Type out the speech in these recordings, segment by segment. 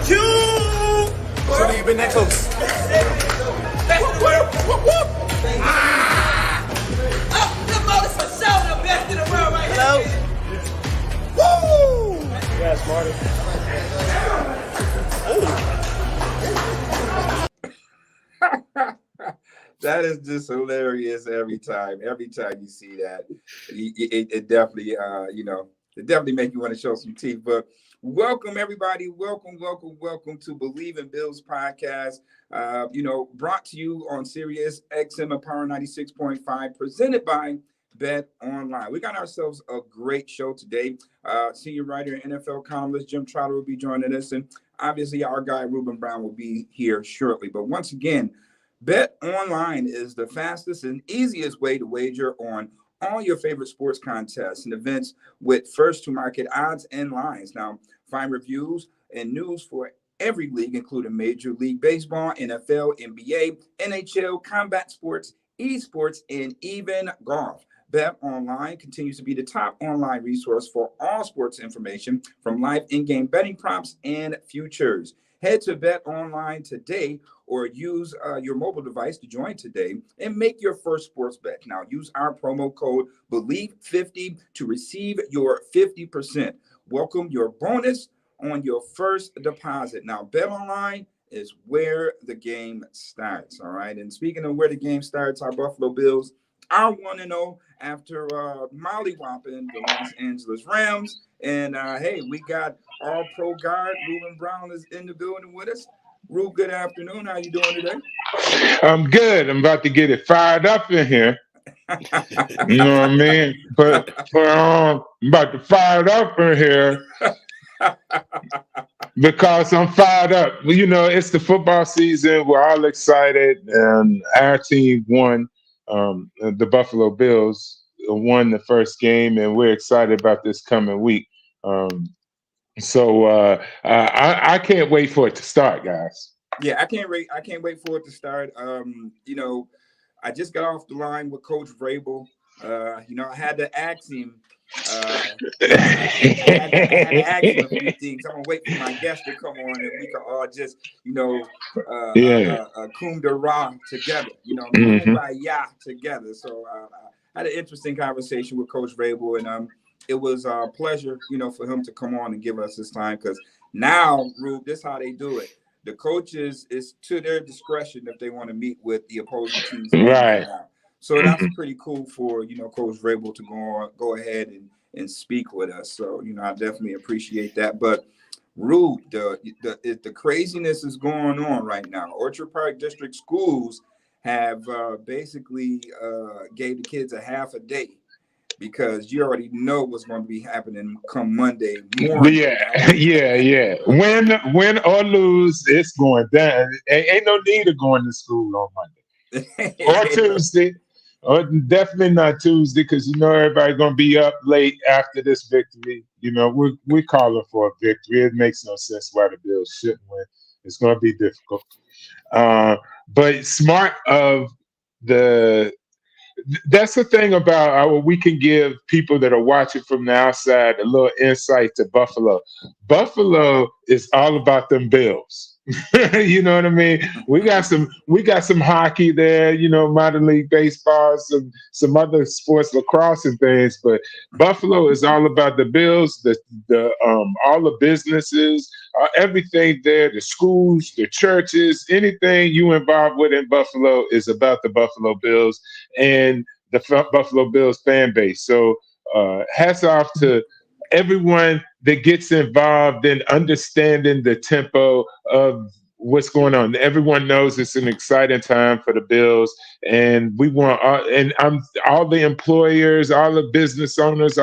Should have been that close. The most for sure the best in the world right Hello. here. Woo! Yeah, smarter. That is just hilarious every time. Every time you see that, it definitely, it definitely make you want to show some teeth. But welcome everybody. Welcome to Believe in Bills podcast. Brought to you on Sirius XM and Power 96.5, presented by Bet Online. We got ourselves a great show today. Senior writer and NFL columnist Jim Trotter will be joining us, and obviously our guy Reuben Brown will be here shortly. But once again, Bet Online is the fastest and easiest way to wager on all your favorite sports contests and events with first-to-market odds and lines. Now, find reviews and news for every league, including Major League Baseball, NFL, NBA, NHL, combat sports, esports, and even golf. Bet Online continues to be the top online resource for all sports information, from live in-game betting props and futures. Head to Bet Online today or use your mobile device to join today and make your first sports bet. Now, use our promo code BELIEVE50 to receive your 50%. Welcome your bonus on your first deposit. Now, Bet Online is where the game starts, all right? And speaking of where the game starts, our Buffalo Bills are 1-0 after mollywopping the Los Angeles Rams. And, hey, we got our pro guard, Reuben Brown, is in the building with us. Rube, good afternoon. How you doing today? I'm good. I'm about to get it fired up in here. You know what I mean? I'm about to fire it up in here because I'm fired up. You know, it's the football season. We're all excited, and our team won. The Buffalo Bills won the first game, and we're excited about this coming week. So I can't wait for it to start, guys. Yeah, I can't wait for it to start. I just got off the line with Coach Vrabel. I had to ask him. I had to ask him a few things. I'm gonna wait for my guest to come on, and we can all just, kum de ra together. Kumbaya together. So I had an interesting conversation with Coach Vrabel, and it was a pleasure, for him to come on and give us his time, because now, Rube, this is how they do it. The coaches, is to their discretion if they want to meet with the opposing teams. Right. So that's pretty cool for, Coach Vrabel to go ahead and speak with us. So, I definitely appreciate that. But Rube, the craziness is going on right now. Orchard Park District Schools have basically gave the kids a half a day, because you already know what's going to be happening come Monday morning. Yeah. Win or lose, it's going down. Ain't no need of going to school on Monday or Tuesday, or definitely not Tuesday, because everybody's going to be up late after this victory. We're calling for a victory. It makes no sense why the Bills shouldn't win. It's going to be difficult, but smart of the. That's the thing about we can give people that are watching from the outside a little insight to Buffalo. Buffalo is all about them Bills. You know what I mean? We got some hockey there, minor league baseball, some other sports, lacrosse and things, but Buffalo is all about the Bills, all the businesses, everything there, the schools, the churches, anything you involved with in Buffalo is about the Buffalo Bills and the Buffalo Bills fan base. So hats off to everyone that gets involved in understanding the tempo of what's going on. Everyone knows it's an exciting time for the Bills, and we want all the employers, all the business owners,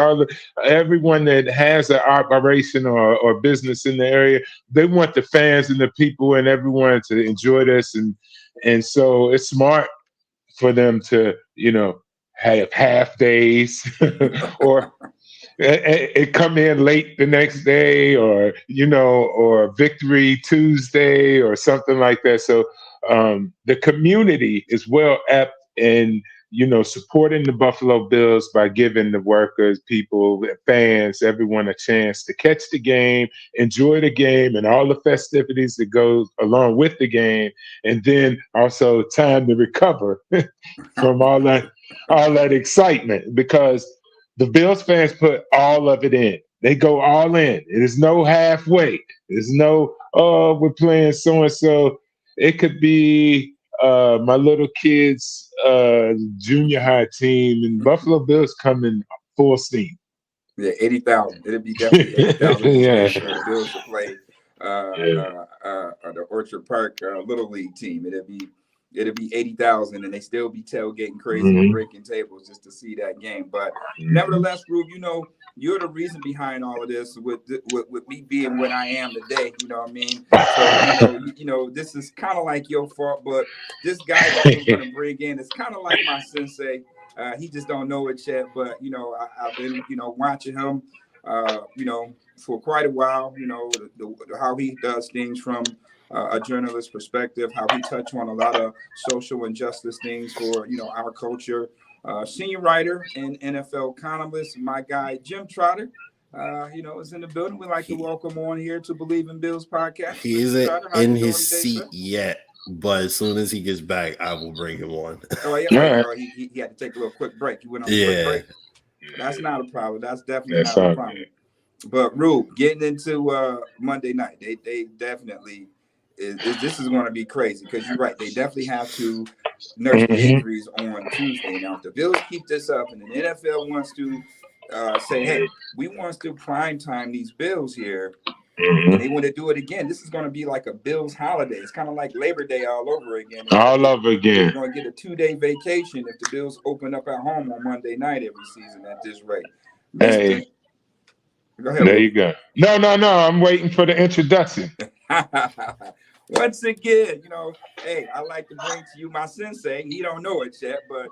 everyone that has an operation or business in the area. They want the fans and the people and everyone to enjoy this, and so it's smart for them to have half days or it come in late the next day, or Victory Tuesday or something like that. So the community is well apt, and supporting the Buffalo Bills by giving the workers, people, fans, everyone a chance to catch the game, enjoy the game, and all the festivities that go along with the game, and then also time to recover from all that excitement, because the Bills fans put all of it in. They go all in. There's no halfway. There's no, oh, we're playing so and so. It could be my little kids' junior high team, and Buffalo Bills coming full steam. Yeah, 80,000. It'll be definitely 80,000 this Yeah. week for the Bills to play the Orchard Park Little League team. It'll be 80,000, and they still be tailgating crazy and breaking tables just to see that game. But nevertheless, Rube, you're the reason behind all of this with me being what I am today. You know what I mean? So, this is kind of like your fault, but this guy that we're going to bring in is kind of like my sensei. He just don't know it yet, but, I've been, watching him, for quite a while, how he does things from a journalist perspective, how he touched on a lot of social injustice things for, our culture. Senior writer and NFL columnist, my guy, Jim Trotter, is in the building. We'd like to welcome on here to Believe in Bills podcast. He isn't in his seat yet, but as soon as he gets back, I will bring him on. Oh, yeah. Right. He had to take a little quick break. He went on a quick break. That's not a problem. That's definitely not a problem. But Rube, getting into Monday night, they definitely this is going to be crazy, because you're right. They definitely have to nurse the injuries on Tuesday. Now, if the Bills keep this up and the NFL wants to say, hey, we want to prime time these Bills here, and they want to do it again, this is going to be like a Bills holiday. It's kind of like Labor Day all over again. All over again. They're going to get a 2-day vacation if the Bills open up at home on Monday night every season at this rate. Hey, go ahead. There you go. No. I'm waiting for the introduction. Once again, hey, I like to bring to you my sensei. He don't know it yet, but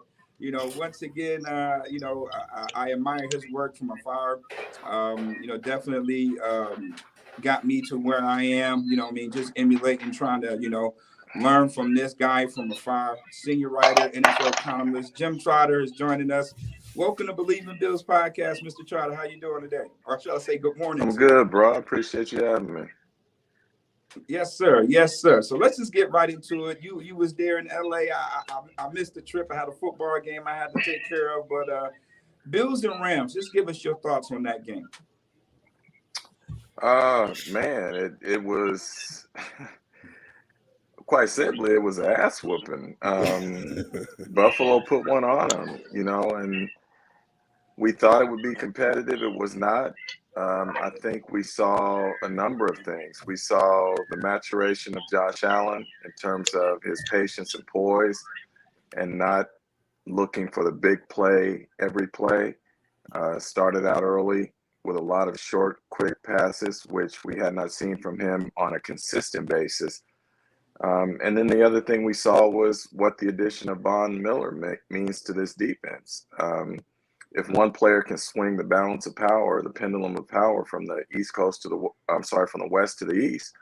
once again, I admire his work from afar. Definitely got me to where I am. Just emulating, trying to, learn from this guy from afar. Senior writer, NFL columnist, Jim Trotter is joining us. Welcome to Believe in Bills podcast, Mr. Trotter. How you doing today? Or shall I say good morning? I'm good, bro. I appreciate you having me. Yes, sir. Yes, sir. So let's just get right into it. You was there in LA. I missed the trip. I had a football game I had to take care of. But Bills and Rams, just give us your thoughts on that game. Man, it was quite simply, it was an ass whooping. Buffalo put one on them, and we thought it would be competitive. It was not. I think we saw a number of things. We saw the maturation of Josh Allen in terms of his patience and poise, and not looking for the big play every play. Started out early with a lot of short, quick passes, which we had not seen from him on a consistent basis. And then the other thing we saw was what the addition of Von Miller means to this defense. If one player can swing the balance of power, the pendulum of power from the East Coast from the West to the East,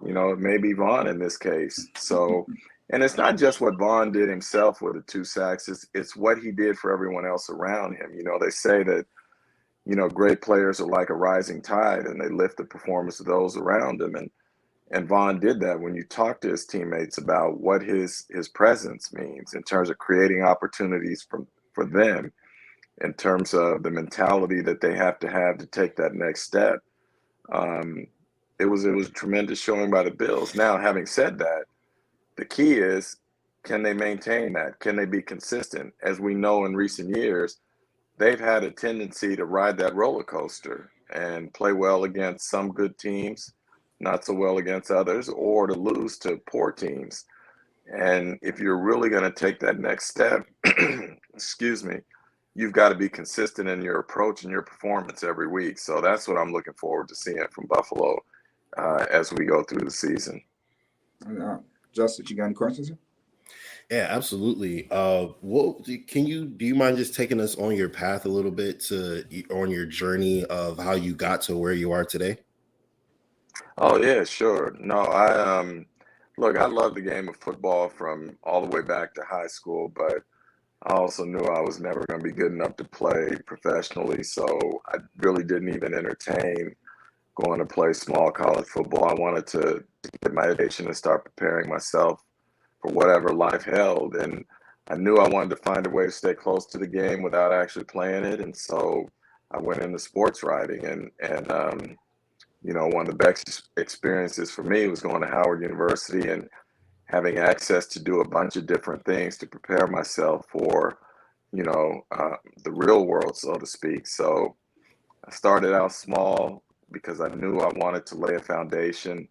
it may be Von in this case. So, and it's not just what Von did himself with the 2 sacks. It's what he did for everyone else around him. They say that, great players are like a rising tide, and they lift the performance of those around them. And Von did that. When you talk to his teammates about what his presence means in terms of creating opportunities for them, in terms of the mentality that they have to take that next step. It was a tremendous showing by the Bills. Now, having said that, the key is, can they maintain that? Can they be consistent? As we know in recent years, they've had a tendency to ride that roller coaster and play well against some good teams, not so well against others, or to lose to poor teams. And if you're really going to take that next step, excuse me, you've got to be consistent in your approach and your performance every week. So that's what I'm looking forward to seeing from Buffalo as we go through the season. Justus, you got any questions? Yeah, absolutely. Do you mind just taking us on your path a little bit on your journey of how you got to where you are today? Oh yeah, sure. No, I love the game of football from all the way back to high school, but I also knew I was never going to be good enough to play professionally, so I really didn't even entertain going to play small college football. I wanted to get my education and start preparing myself for whatever life held. And I knew I wanted to find a way to stay close to the game without actually playing it. And so I went into sports writing. And you know, one of the best experiences for me was going to Howard University and having access to do a bunch of different things to prepare myself for, you know, the real world, so to speak. So I started out small because I knew I wanted to lay a foundation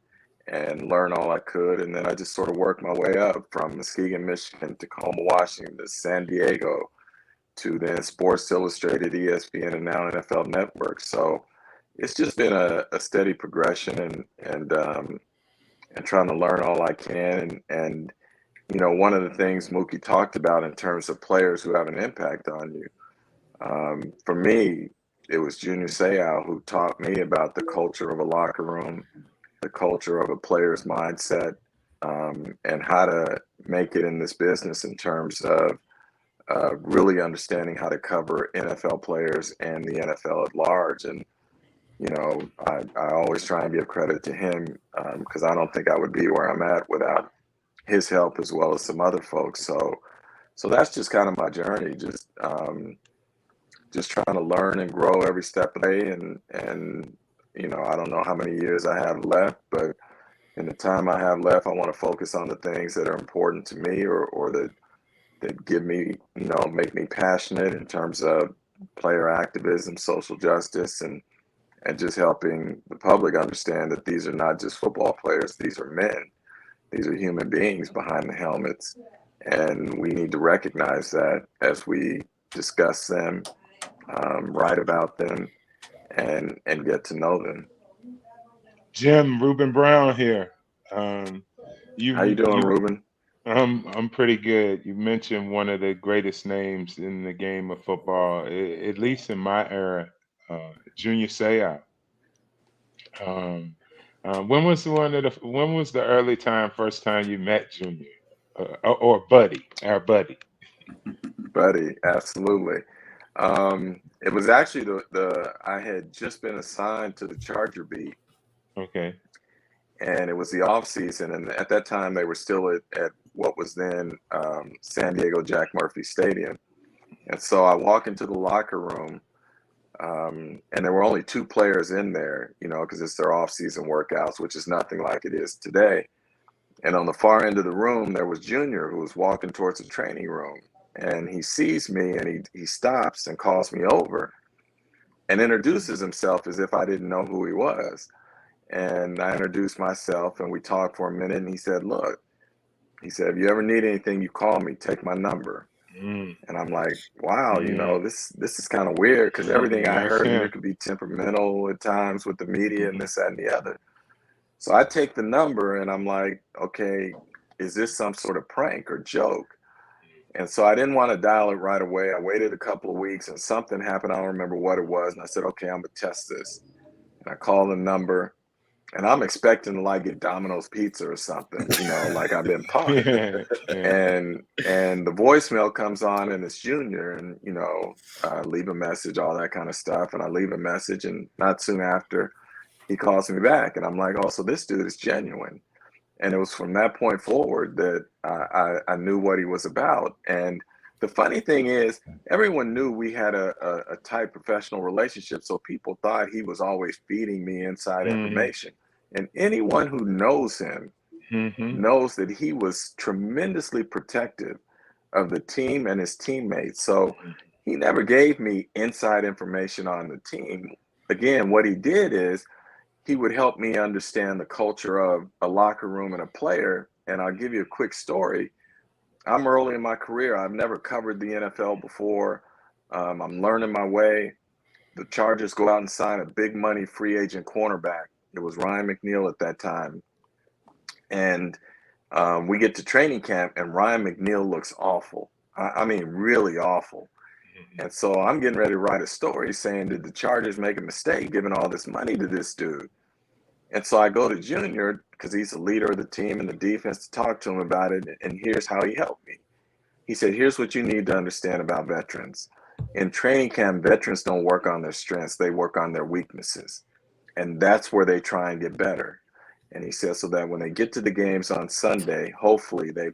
and learn all I could. And then I just sort of worked my way up from Muskegon, Michigan, Tacoma, Washington, to San Diego, to then Sports Illustrated, ESPN, and now NFL Network. So it's just been a steady progression and trying to learn all I can. And you know, one of the things Muki talked about in terms of players who have an impact on you, for me, it was Junior Seau who taught me about the culture of a locker room, the culture of a player's mindset, and how to make it in this business in terms of really understanding how to cover NFL players and the NFL at large. And, you know, I always try and give credit to him because I don't think I would be where I'm at without his help as well as some other folks. So that's just kind of my journey, just trying to learn and grow every step of the way. And you know, I don't know how many years I have left, but in the time I have left, I want to focus on the things that are important to me or that give me, you know, make me passionate in terms of player activism, social justice, and just helping the public understand that these are not just football players. These are men. These are human beings behind the helmets. And we need to recognize that as we discuss them, write about them, and get to know them. Jim, Reuben Brown here. How you doing, You Reuben? I'm pretty good. You mentioned one of the greatest names in the game of football, at least in my era, Junior Seau. Um, when was the early time first time you met Junior, or Buddy, our Buddy? Buddy, absolutely. It was actually the I had just been assigned to the Charger beat, Okay. and it was the off season, and at that time they were still at what was then San Diego Jack Murphy Stadium. And so I walk into the locker room, and there were only two players in there, you know, because it's their off-season workouts, which is nothing like it is today. And on the far end of the room, there was Junior, who was walking towards the training room, and he sees me, and he stops and calls me over and introduces himself as if I didn't know who he was. And I introduced myself, and we talked for a minute, and he said, "Look," he said, "if you ever need anything, you call me. Take my number." Mm, And I'm like, wow, you know, mm, this is kind of weird because everything I that's heard, and you him. could be temperamental at times with the media and Hmm. this, that, and the other. So I take the number and I'm like, okay, is this some sort of prank or joke? And so I didn't want to dial it right away. I waited a couple of weeks and something happened. I don't remember what it was. And I said, okay, I'm gonna test this. And I called the number and I'm expecting to like get Domino's pizza or something, you know, like I've been punked. Yeah, yeah. And the voicemail comes on and it's Junior, and you know, leave a message, all that kind of stuff. And I leave a message, and not soon after he calls me back, and I'm like, oh, so this dude is genuine. And it was from that point forward that I knew what he was about. And the funny thing is, everyone knew we had a tight professional relationship, so people thought he was always feeding me inside Hmm. information. And anyone who knows him Hmm. knows that he was tremendously protective of the team and his teammates. So he never gave me inside information on the team. Again, what he did is he would help me understand the culture of a locker room and a player. And I'll give you a quick story. I'm early in my career. I've never covered the NFL before. I'm learning my way. The Chargers go out and sign a big money free agent cornerback. It was Ryan McNeil at that time. And we get to training camp, and Ryan McNeil looks awful. I mean, really awful. And so I'm getting ready to write a story saying, did the Chargers make a mistake giving all this money to this dude? And so I go to Junior because he's the leader of the team and the defense to talk to him about it. And here's how he helped me. he said, here's what you need to understand about veterans. In training camp, veterans don't work on their strengths, they work on their weaknesses. And that's where they try and get better. And he says, so that when they get to the games on Sunday, hopefully they've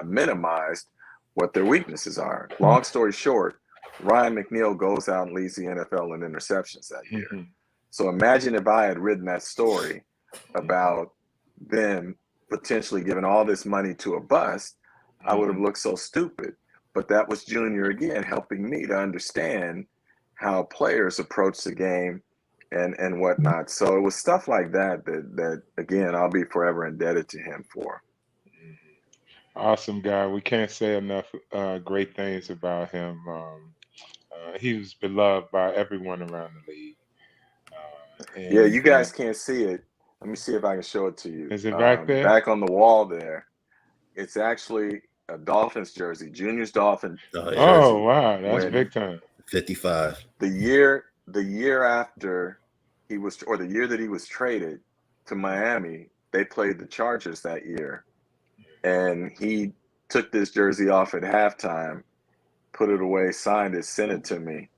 minimized what their weaknesses are. Long story short, Ryan McNeil goes out and leads the NFL in interceptions that year. Mm-hmm. So imagine if I had written that story about them potentially giving all this money to a bust, I would have looked so stupid. But that was Junior again helping me to understand how players approach the game and whatnot. So it was stuff like that again, I'll be forever indebted to him for. Awesome guy. We can't say enough great things about him. He was beloved by everyone around the league. Yeah, you guys can't see it. Let me see if I can show it to you. Is it back there? Back on the wall there. It's actually a Dolphins jersey, Junior's Dolphin jersey. Oh wow, that's big time. 55. The year after he was, or the year that he was traded to Miami, they played the Chargers that year. And he took this jersey off at halftime, put it away, signed it, sent it to me.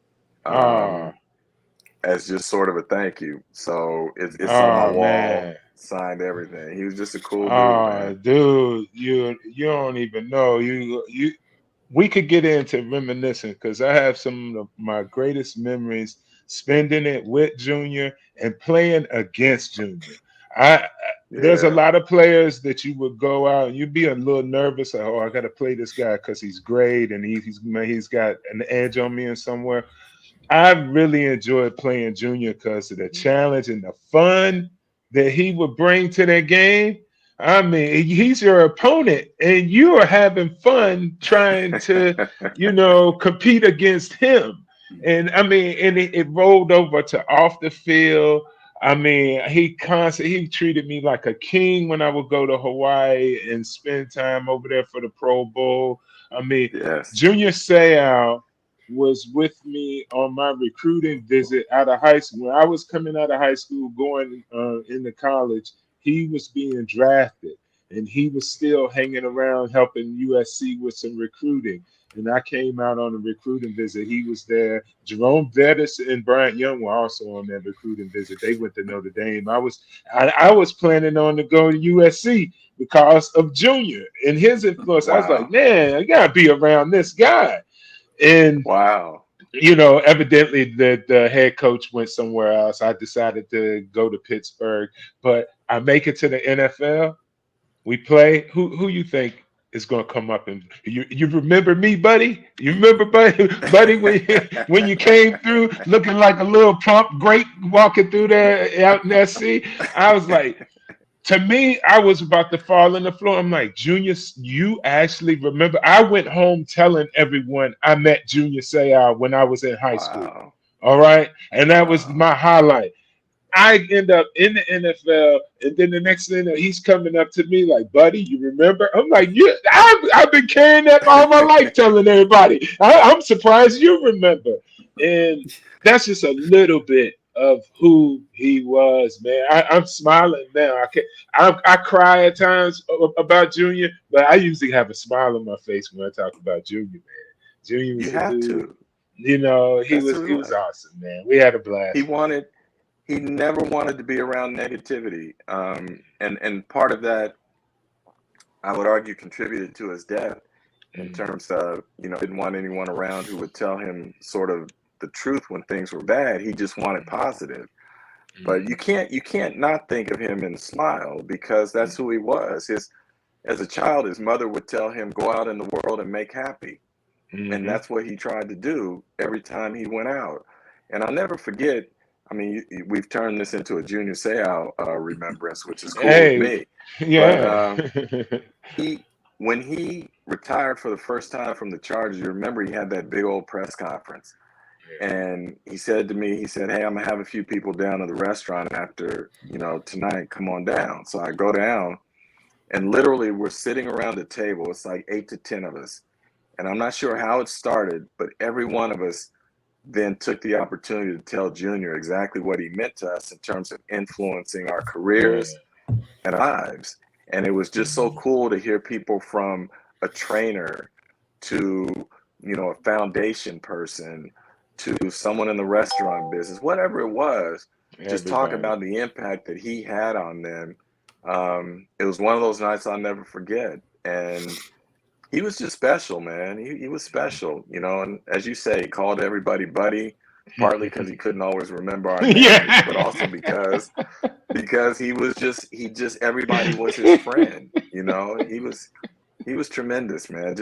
As just sort of a thank you. So it's on my wall, man. Signed everything. He was just a cool dude, man. Dude, you don't even know. We could get into reminiscing because I have some of my greatest memories spending it with Junior and playing against Junior. There's a lot of players that you would go out and you'd be a little nervous. Like, I got to play this guy because he's great and he's got an edge on me in somewhere. I really enjoyed playing Junior because of the challenge and the fun that he would bring to that game. I mean, he's your opponent and you are having fun trying to, compete against him. And I mean, and it rolled over to off the field. I mean, he treated me like a king when I would go to Hawaii and spend time over there for the Pro Bowl. I mean, Junior Seau was with me on my recruiting visit out of high school. When I was coming out of high school, going into college, he was being drafted and he was still hanging around helping USC with some recruiting. And I came out on a recruiting visit. He was there. Jerome Bettis and Bryant Young were also on that recruiting visit. They went to Notre Dame. I was planning on to go to USC because of Junior and his influence. Wow. I was like, man, I gotta be around this guy. And wow, evidently the head coach went somewhere else. I decided to go to Pittsburgh, but I make it to the NFL. We play. Who you think is going to come up and you remember me, buddy? You remember, buddy, when you came through looking like a little plump grape walking through there out in SC? I was like. To me, I was about to fall on the floor. I'm like, Junior, you actually remember? I went home telling everyone I met Junior Seau when I was in high school. All right. And that was my highlight. I end up in the NFL, and then the next thing he's coming up to me like, buddy, you remember? I'm like, yeah, I've been carrying that all my life telling everybody. I'm surprised you remember. And that's just a little bit of who he was, man. I'm smiling now. I cry at times about Junior, but I usually have a smile on my face when I talk about Junior, man. Junior was a dude. He was awesome, man. We had a blast. He never wanted to be around negativity. And part of that, I would argue, contributed to his death in terms of, didn't want anyone around who would tell him sort of the truth when things were bad. He just wanted positive. But you can't not think of him and smile because that's who he was. As a child, his mother would tell him, go out in the world and make happy. And that's what he tried to do every time he went out. And I'll never forget, I mean, we've turned this into a Junior Seau remembrance, which is cool with me. Yeah. But when he retired for the first time from the Chargers, you remember he had that big old press conference. And he said to me, hey, I'm going to have a few people down at the restaurant after, tonight, come on down. So I go down and literally we're sitting around the table. It's like 8 to 10 of us. And I'm not sure how it started, but every one of us then took the opportunity to tell Junior exactly what he meant to us in terms of influencing our careers and lives. And it was just so cool to hear people from a trainer to, a foundation person, to someone in the restaurant business, whatever it was, just talk about the impact that he had on them. It was one of those nights I'll never forget. And he was just special, man. He was special, and as you say, he called everybody buddy, partly because he couldn't always remember our names, but also because everybody was his friend, he was tremendous, man.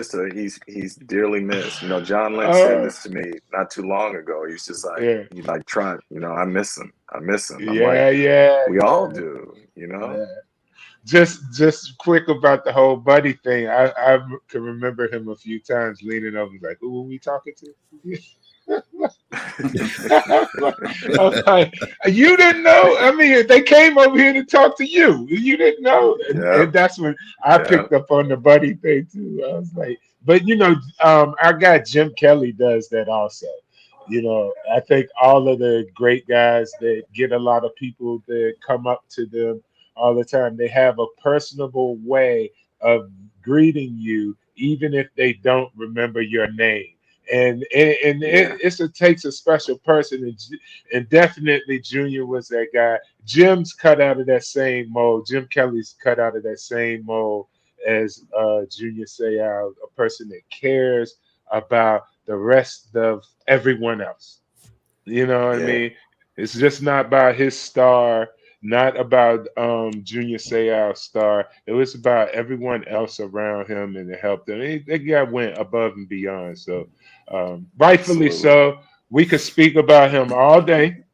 He's dearly missed. John Lynch said this to me not too long ago. He's just like, he's like, Trent, I miss him. I'm like, we all do, Yeah. Just quick about the whole buddy thing. I can remember him a few times leaning over like, who are we talking to? I'm like, you didn't know? I mean, they came over here to talk to you. You didn't know? And that's when I picked up on the buddy thing too. I was like, but our guy Jim Kelly does that also. I think all of the great guys that get a lot of people that come up to them all the time, they have a personable way of greeting you, even if they don't remember your name. And it takes a special person, and definitely Junior was that guy. Jim's cut out of that same mold. Jim Kelly's cut out of that same mold as Junior Seau, a person that cares about the rest of everyone else. You know what I mean? It's just not about his star, not about Junior Seau's star. It was about everyone else around him, and it helped them. That guy went above and beyond. So rightfully so. We could speak about him all day,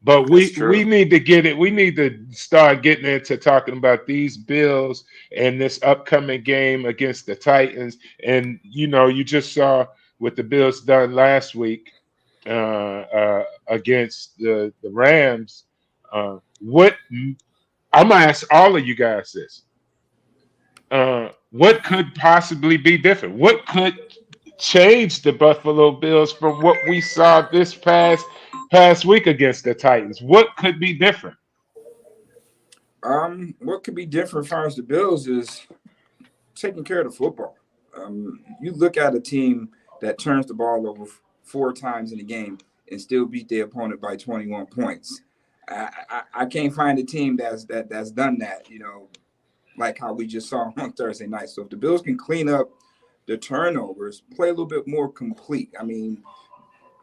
but we need to get it. We need to start getting into talking about these Bills and this upcoming game against the Titans. And you just saw what the Bills done last week against the Rams. What I'm gonna ask all of you guys this: what could possibly be different? What could change the Buffalo Bills from what we saw this past week against the Titans? What could be different? What could be different as far as the Bills is taking care of the football. You look at a team that turns the ball over 4 times in a game and still beat their opponent by 21 points. I can't find a team that's done that, like how we just saw on Thursday night. So if the Bills can clean up the turnovers, play a little bit more complete. I mean,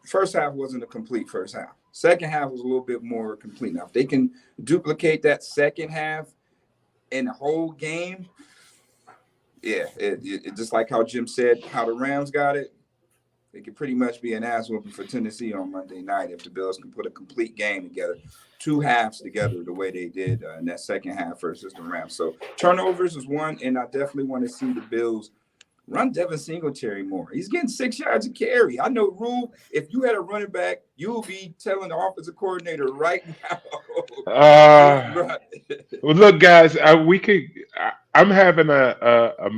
first half wasn't a complete first half. Second half was a little bit more complete. Now, if they can duplicate that second half in the whole game, it just like how Jim said, how the Rams got it, it could pretty much be an ass whooping for Tennessee on Monday night if the Bills can put a complete game together, 2 halves together the way they did in that second half versus the Rams. So turnovers is one, and I definitely want to see the Bills run Devin Singletary more. He's getting 6 yards a carry. I know, Rube, if you had a running back, you'll be telling the offensive coordinator right now. Well, look, guys, I'm having a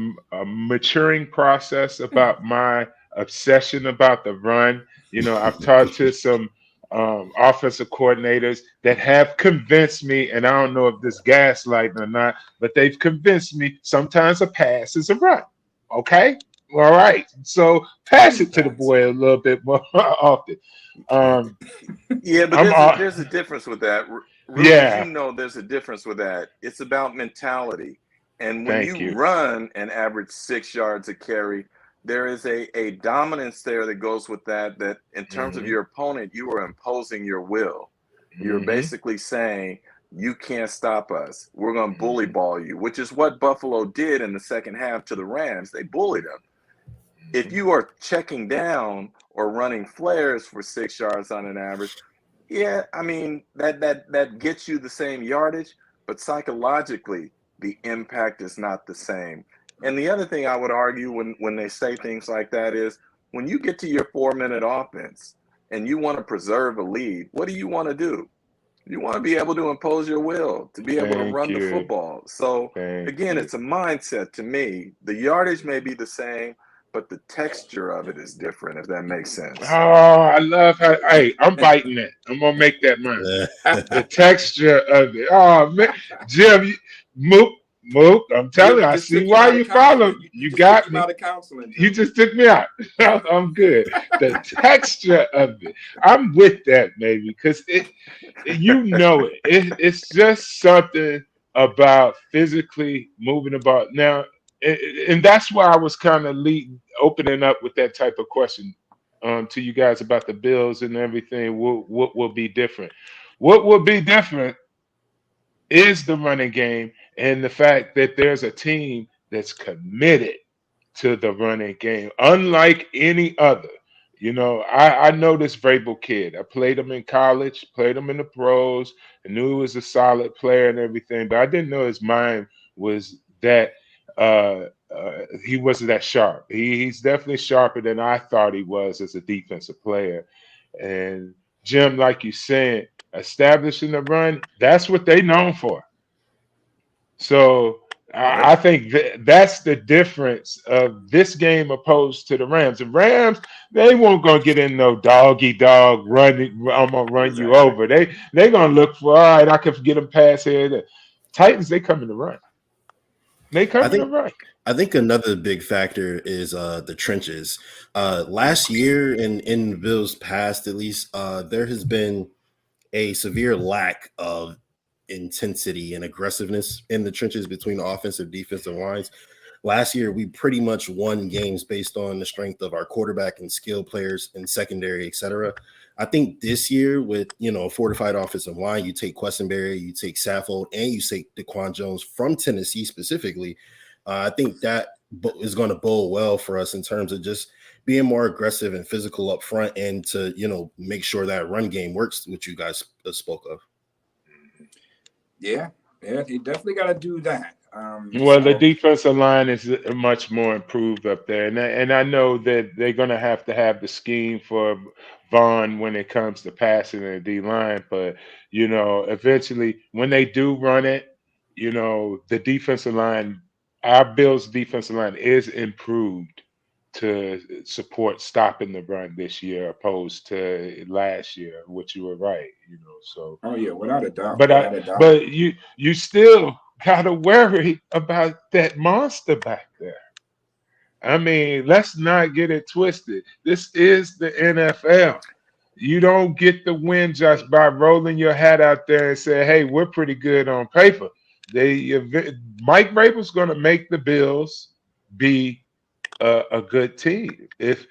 maturing process about my obsession about the run. I've talked to some offensive coordinators that have convinced me, and I don't know if this gaslighting or not, but they've convinced me sometimes a pass is a run. Okay, all right. So pass it to the boy a little bit more often. But there's a difference with that. There's a difference with that. It's about mentality, and when you run and average 6 yards a carry, there is a dominance there that goes with that. That in terms of your opponent, you are imposing your will. You're basically saying, you can't stop us. We're going to bully ball you, which is what Buffalo did in the second half to the Rams. They bullied them. If you are checking down or running flares for 6 yards on an average, I mean, that gets you the same yardage, but psychologically, the impact is not the same. And the other thing I would argue when they say things like that is, when you get to your 4-minute offense and you want to preserve a lead, what do you want to do? You want to be able to impose your will, to be able to run the football. So, again, it's a mindset to me. The yardage may be the same, but the texture of it is different, if that makes sense. Oh, I love how, I'm biting it. I'm going to make that mine. The texture of it. Oh, man. Jim, Mook, I'm telling you, I just see took him why out of you follow. counseling. You You just took got him me. out of counseling, You Joe. just took me out. I'm good. The texture of it, I'm with that, maybe, because you know it's just something about physically moving about now, and that's why I was kind of opening up with that type of question to you guys about the Bills and everything. What will be different? What will be different is the running game and the fact that there's a team that's committed to the running game, unlike any other. You know, I know this Vrabel kid. I played him in college, played him in the pros. I knew he was a solid player and everything, but I didn't know his mind was that he wasn't that sharp. He's definitely sharper than I thought he was as a defensive player. And Jim, like you said, establishing the run, that's what they known for. So Yep. I think that's the difference of this game opposed to the Rams. The Rams, they won't gonna get in no doggy dog running. I'm gonna run you Exactly. over. They gonna look for, all right, I can get them past here. The Titans, they coming to run. They I coming to think run. I think another big factor is the trenches. Last year in the Bills past, at least, there has been a severe lack of intensity and aggressiveness in the trenches between the offensive defensive lines. Last year, we pretty much won games based on the strength of our quarterback and skill players and secondary, etc. I think this year, with a fortified offensive line, you take Quessenberry, you take Saffold, and you take DaQuan Jones from Tennessee specifically. I think that is going to bode well for us in terms of just being more aggressive and physical up front, and to make sure that run game works, which you guys spoke of. Yeah, they definitely got to do that. Well, the defensive line is much more improved up there, and I know that they're going to have the scheme for Vaughn when it comes to passing the D line, but eventually when they do run it, the defensive line, our Bills' defensive line is improved to support stopping the run this year opposed to last year, which you were right, so. Oh yeah, without a doubt, But without a doubt. but you still gotta worry about that monster back there. I mean, let's not get it twisted. This is the NFL. You don't get the win just by rolling your hat out there and say, "Hey, we're pretty good on paper." Mike Vrabel's going to make the Bills be a good team. If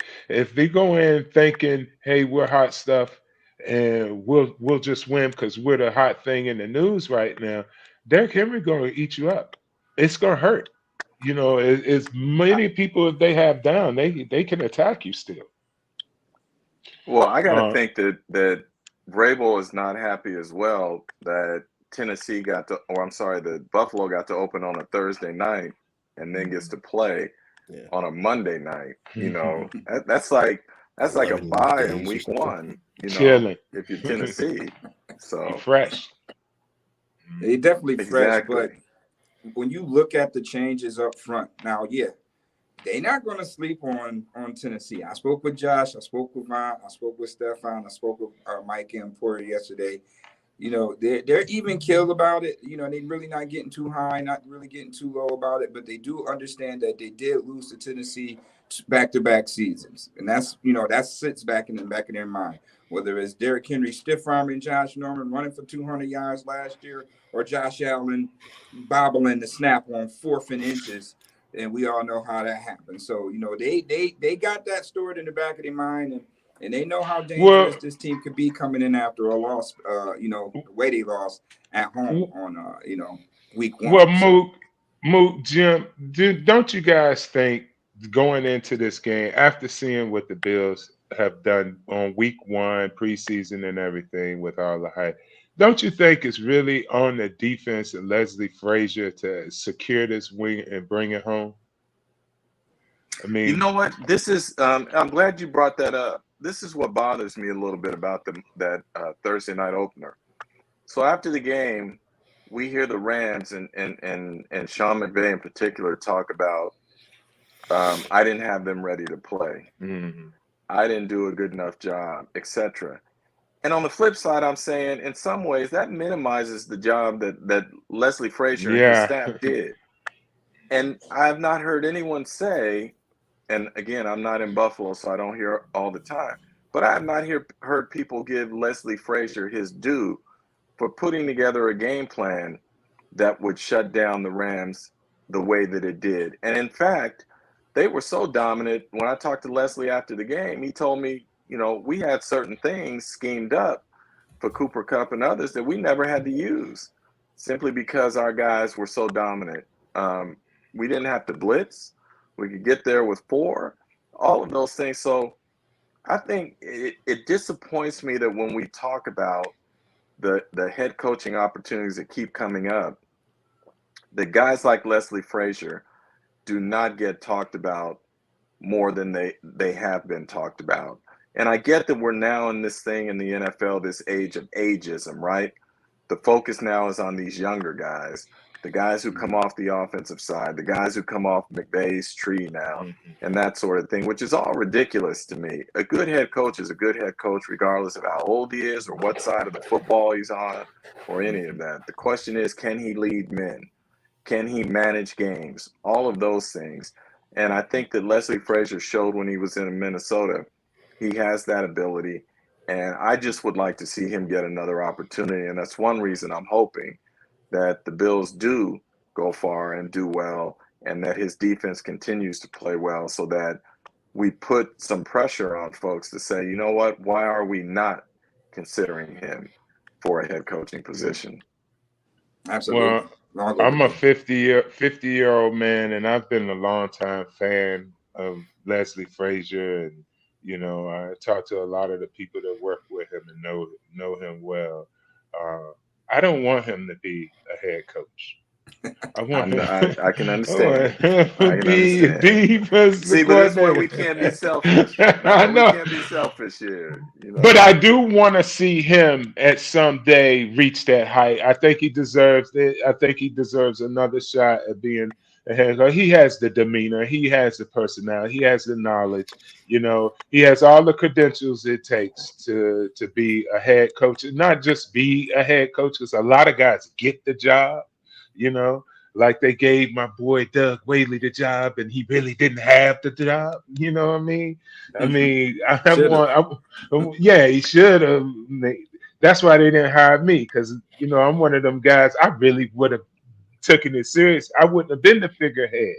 they go in thinking, "Hey, we're hot stuff, and we'll just win because we're the hot thing in the news right now," Derrick Henry going to eat you up. It's going to hurt. As many people as they have down, they can attack you still. Well, I got to Uh, think that Vrabel is not happy as well that Tennessee that Buffalo got to open on a Thursday night and then gets to play on a Monday night. That's like a 11 bye in days or week something. one. Chilling. If you're Tennessee, so Fresh. They definitely fresh, but exactly. when you look at the changes up front now, yeah, they're not going to sleep on Tennessee. I spoke with Josh, I spoke with Ron, I spoke with Stefan, I spoke with Mike and Porter yesterday. They're even killed about it. They really not getting too high, not really getting too low about it, but they do understand that they did lose to Tennessee back-to-back seasons, and that sits back in the back of their mind. Whether it's Derrick Henry stiff arming Josh Norman running for 200 yards last year, or Josh Allen bobbling the snap on 4th and inches, and we all know how that happened. So they got that stored in the back of their mind, and they know how dangerous Well, this team could be coming in after a loss, the way they lost at home on, week well, one. So, Jim, don't you guys think going into this game, after seeing what the Bills have done on week one, preseason, and everything with all the hype, don't you think it's really on the defense and Leslie Frazier to secure this win and bring it home? I You mean, know what? This is. I'm glad you brought that up. This is what bothers me a little bit about that Thursday night opener. So after the game, we hear the Rams and Sean McVay in particular talk about I didn't have them ready to play. mm-hmm. I didn't do a good enough job, etc. And on the flip side, I'm saying in some ways that minimizes the job that Leslie Frazier and his Yeah, staff did. And I have not heard anyone say, and again, I'm not in Buffalo, so I don't hear all the time, but I have not heard people give Leslie Frazier his due for putting together a game plan that would shut down the Rams the way that it did. And in fact, they were so dominant. When I talked to Leslie after the game, he told me, we had certain things schemed up for Cooper Kupp and others that we never had to use simply because our guys were so dominant. We didn't have to blitz. We could get there with 4, all of those things. So I think it disappoints me that when we talk about the head coaching opportunities that keep coming up, the guys like Leslie Frazier do not get talked about more than they have been talked about. And I get that we're now in this thing in the NFL, this age of ageism, right? The focus now is on these younger guys, the guys who come off the offensive side, the guys who come off McVay's tree now, and that sort of thing, which is all ridiculous to me. A good head coach is a good head coach, regardless of how old he is or what side of the football he's on or any of that. The question is, can he lead men? Can he manage games? All of those things. And I think that Leslie Frazier showed when he was in Minnesota, he has that ability. And I just would like to see him get another opportunity. And that's one reason I'm hoping that the Bills do go far and do well, and that his defense continues to play well, so that we put some pressure on folks to say, you know what, why are we not considering him for a head coaching position? Absolutely. Well, I'm a 50-year-old man, and I've been a long-time fan of Leslie Frazier, and I talk to a lot of the people that work with him and know him well. I don't want him to be a head coach. I want him. I can understand. Be See, but that's where we can't be selfish. I know. We can't be selfish here. But I do want to see him at some day reach that height. I think he deserves it. I think he deserves another shot at being a head coach. He has the demeanor. He has the personality. He has the knowledge. He has all the credentials it takes to be a head coach, and not just be a head coach, because a lot of guys get the job, like they gave my boy Doug Whaley the job, and he really didn't have the job. You know what I mean? Yeah, he should have. That's why they didn't hire me, because I'm one of them guys. I really would have taken it serious. I wouldn't have been the figurehead.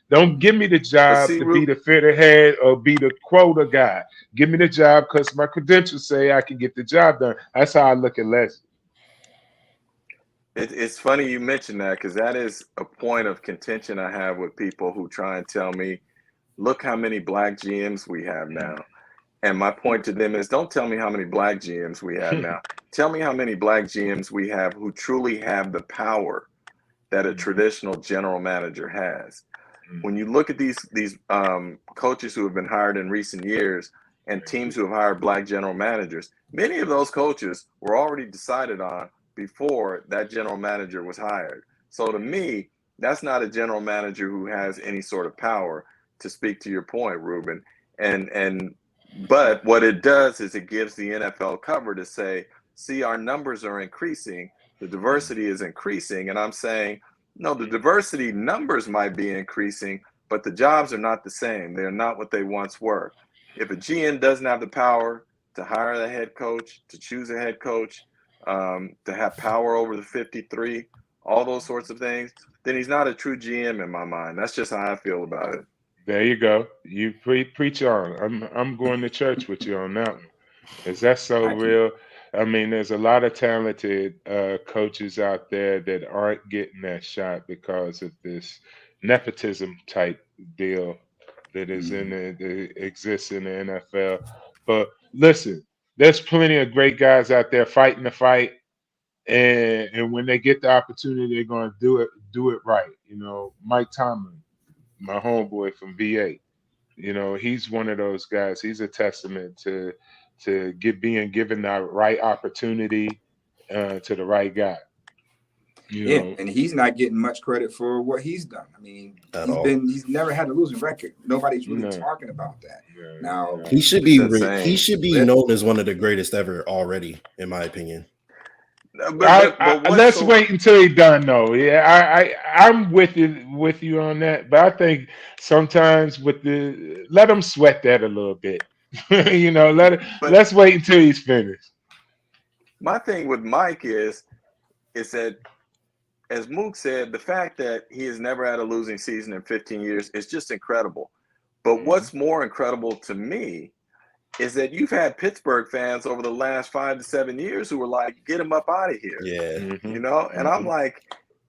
Don't give me the job to be the figurehead or be the quota guy. Give me the job because my credentials say I can get the job done. That's how I look at Leslie. It's funny you mentioned that, because that is a point of contention I have with people who try and tell me, look how many black GMs we have now. And my point to them is, don't tell me how many black GMs we have now. Tell me how many black GMs we have who truly have the power that a traditional general manager has. When you look at these coaches who have been hired in recent years and teams who have hired black general managers, many of those coaches were already decided on before that general manager was hired. So to me, that's not a general manager who has any sort of power, to speak to your point, Reuben. But what it does is it gives the NFL cover to say, see, our numbers are increasing, the diversity is increasing. And I'm saying, no, the diversity numbers might be increasing, but the jobs are not the same. They're not what they once were. If a GM doesn't have the power to hire a head coach, to choose a head coach, to have power over the 53, all those sorts of things, then he's not a true GM in my mind. That's just how I feel about it. There you go. You preach on. I'm going to church with you on that one. Is that so real? I mean, there's a lot of talented coaches out there that aren't getting that shot because of this nepotism type deal that is that exists in the NFL. But listen, there's plenty of great guys out there fighting the fight, and when they get the opportunity, they're going to do it right. Mike Tomlin, my homeboy from VA, he's one of those guys. He's a testament to being given the right opportunity to the right guy. And he's not getting much credit for what he's done. I mean, he's never had a losing record. Nobody's really talking about that. Now he should be known as one of the greatest ever already, in my opinion. But what's Let's so wait until he's done though. Yeah, I'm with you on that. But I think sometimes let him sweat that a little bit. but Let's wait until he's finished. my thing with Mike is that, as Mook said, the fact that he has never had a losing season in 15 years is just incredible. But what's more incredible to me is that you've had Pittsburgh fans over the last 5 to 7 years who were like, get him up out of here. Yeah. You know? And I'm like,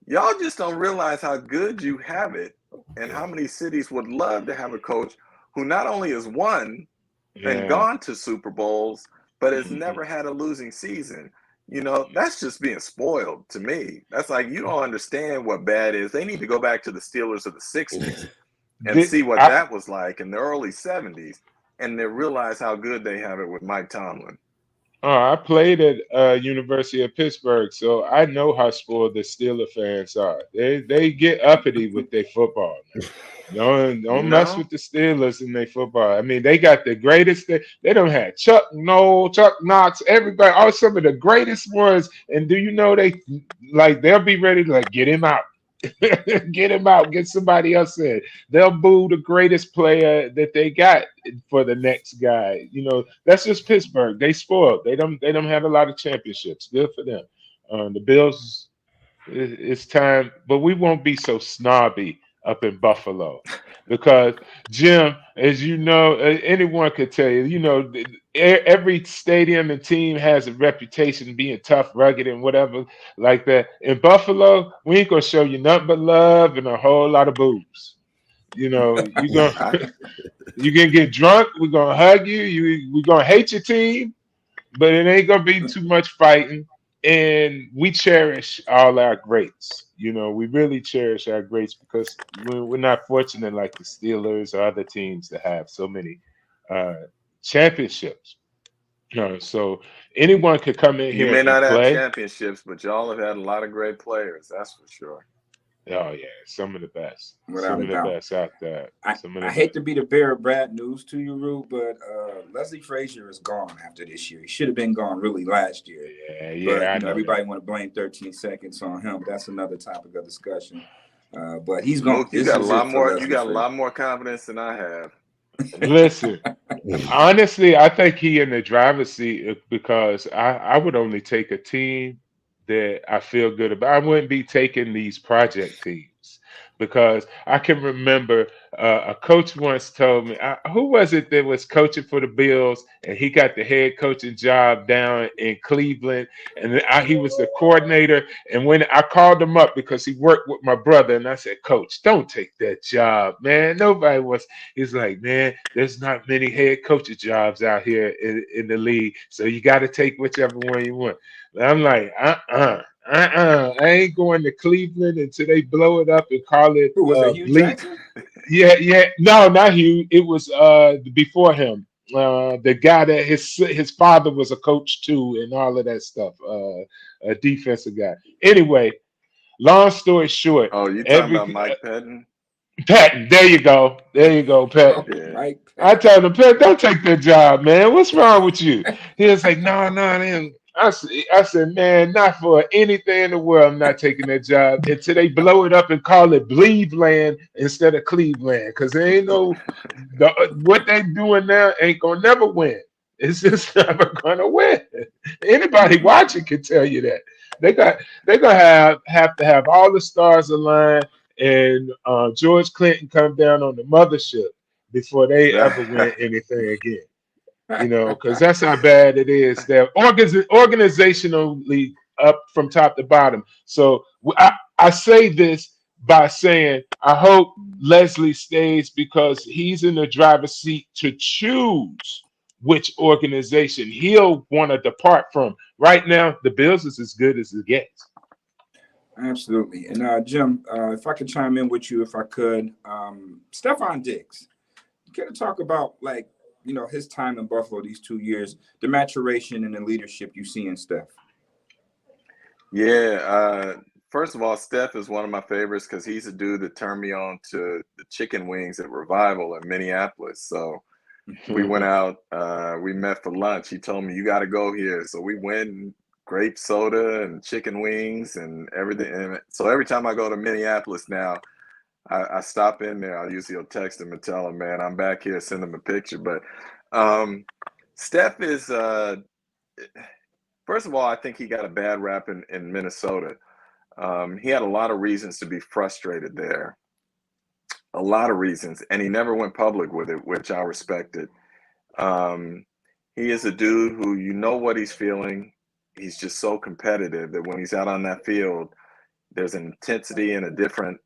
y'all just don't realize how good you have it and how many cities would love to have a coach who not only has won and gone to Super Bowls, but has never had a losing season. You know, that's just being spoiled to me. That's like, you don't understand what bad is. They need to go back to the Steelers of the 60s and see what that was like in the early 70s, and then realize how good they have it with Mike Tomlin. I played at University of Pittsburgh, so I know how spoiled the Steeler fans are. They get uppity with their football. Don't mess with the Steelers in their football. I mean, they got the greatest. They don't have Chuck Noll, Chuck Knox, everybody, all some of the greatest ones. And do you know they'll be ready to get him out. Get him out, get somebody else in. They'll boo the greatest player that they got for the next guy. That's just Pittsburgh. They spoiled. They don't have a lot of championships. Good for them. The Bills, it's time, but we won't be so snobby up in Buffalo, because Jim, as you know, anyone could tell you, every stadium and team has a reputation of being tough, rugged, and whatever like that. In Buffalo, we ain't gonna show you nothing but love and a whole lot of boobs. You gonna get drunk. We're gonna hug you. We're gonna hate your team, but it ain't gonna be too much fighting. And we cherish all our greats. We really cherish our greats, because we're not fortunate like the Steelers or other teams that have so many championships. So anyone could come in You here may and not have play. championships, but y'all have had a lot of great players. That's for sure. Oh yeah, some of the best. Without Some a of the doubt. best out there. I hate to be the bearer of bad news to you, Rue, but Leslie Frazier is gone after this year. He should have been gone really last year. Yeah. But everybody want to blame 13 seconds on him. But that's another topic of discussion. But he's gone. Mook, you got a lot more confidence than I have. Listen, honestly, I think he in the driver's seat, because I would only take a team that I feel good about. I wouldn't be taking these project teams, because I can remember a coach once told me, who was it that was coaching for the Bills, and he got the head coaching job down in Cleveland, and he was the coordinator. And when I called him up, because he worked with my brother, and I said, Coach, don't take that job, man. Nobody was. He's like, man, there's not many head coaching jobs out here in the league, so you got to take whichever one you want. And I'm like, I ain't going to Cleveland until they blow it up and call it Who was it, Hugh BLEAV. Jackson? Yeah. No, not Hugh. It was before him. The guy that his father was a coach too, and all of that stuff. A defensive guy. Anyway, long story short. Oh, you talking about Mike Patton? Patton, there you go, Patton. Yeah. Mike Patton. I told him, Patton, don't take that job, man. What's wrong with you? He was like, no. I said, man, not for anything in the world, I'm not taking that job until they blow it up and call it BLEAV land instead of Cleveland, because there ain't what they doing now ain't gonna never win. It's just never gonna win. Anybody watching can tell you that. They're gonna have to have all the stars aligned, and George Clinton come down on the mothership before they ever win anything again. Because that's how bad it is. They're organizationally up from top to bottom. So I say this by saying I hope Leslie stays, because he's in the driver's seat to choose which organization he'll want to depart from. Right now, the Bills is as good as it gets. Absolutely. And Jim, if I could chime in with you, if I could, Stephon Diggs, can you talk about his time in Buffalo these 2 years, the maturation and the leadership you see in Steph? Yeah. First of all, Steph is one of my favorites, because he's a dude that turned me on to the chicken wings at Revival in Minneapolis. So we went out, we met for lunch. He told me, you got to go here. So we went and grape soda and chicken wings and everything. And so every time I go to Minneapolis now, I stop in there. I usually will text him and tell him, man, I'm back here, send him a picture. But Steph is, first of all, I think he got a bad rap in Minnesota. He had a lot of reasons to be frustrated there. A lot of reasons. And he never went public with it, which I respected. He is a dude who, you know what he's feeling. He's just so competitive that when he's out on that field, there's an intensity and a different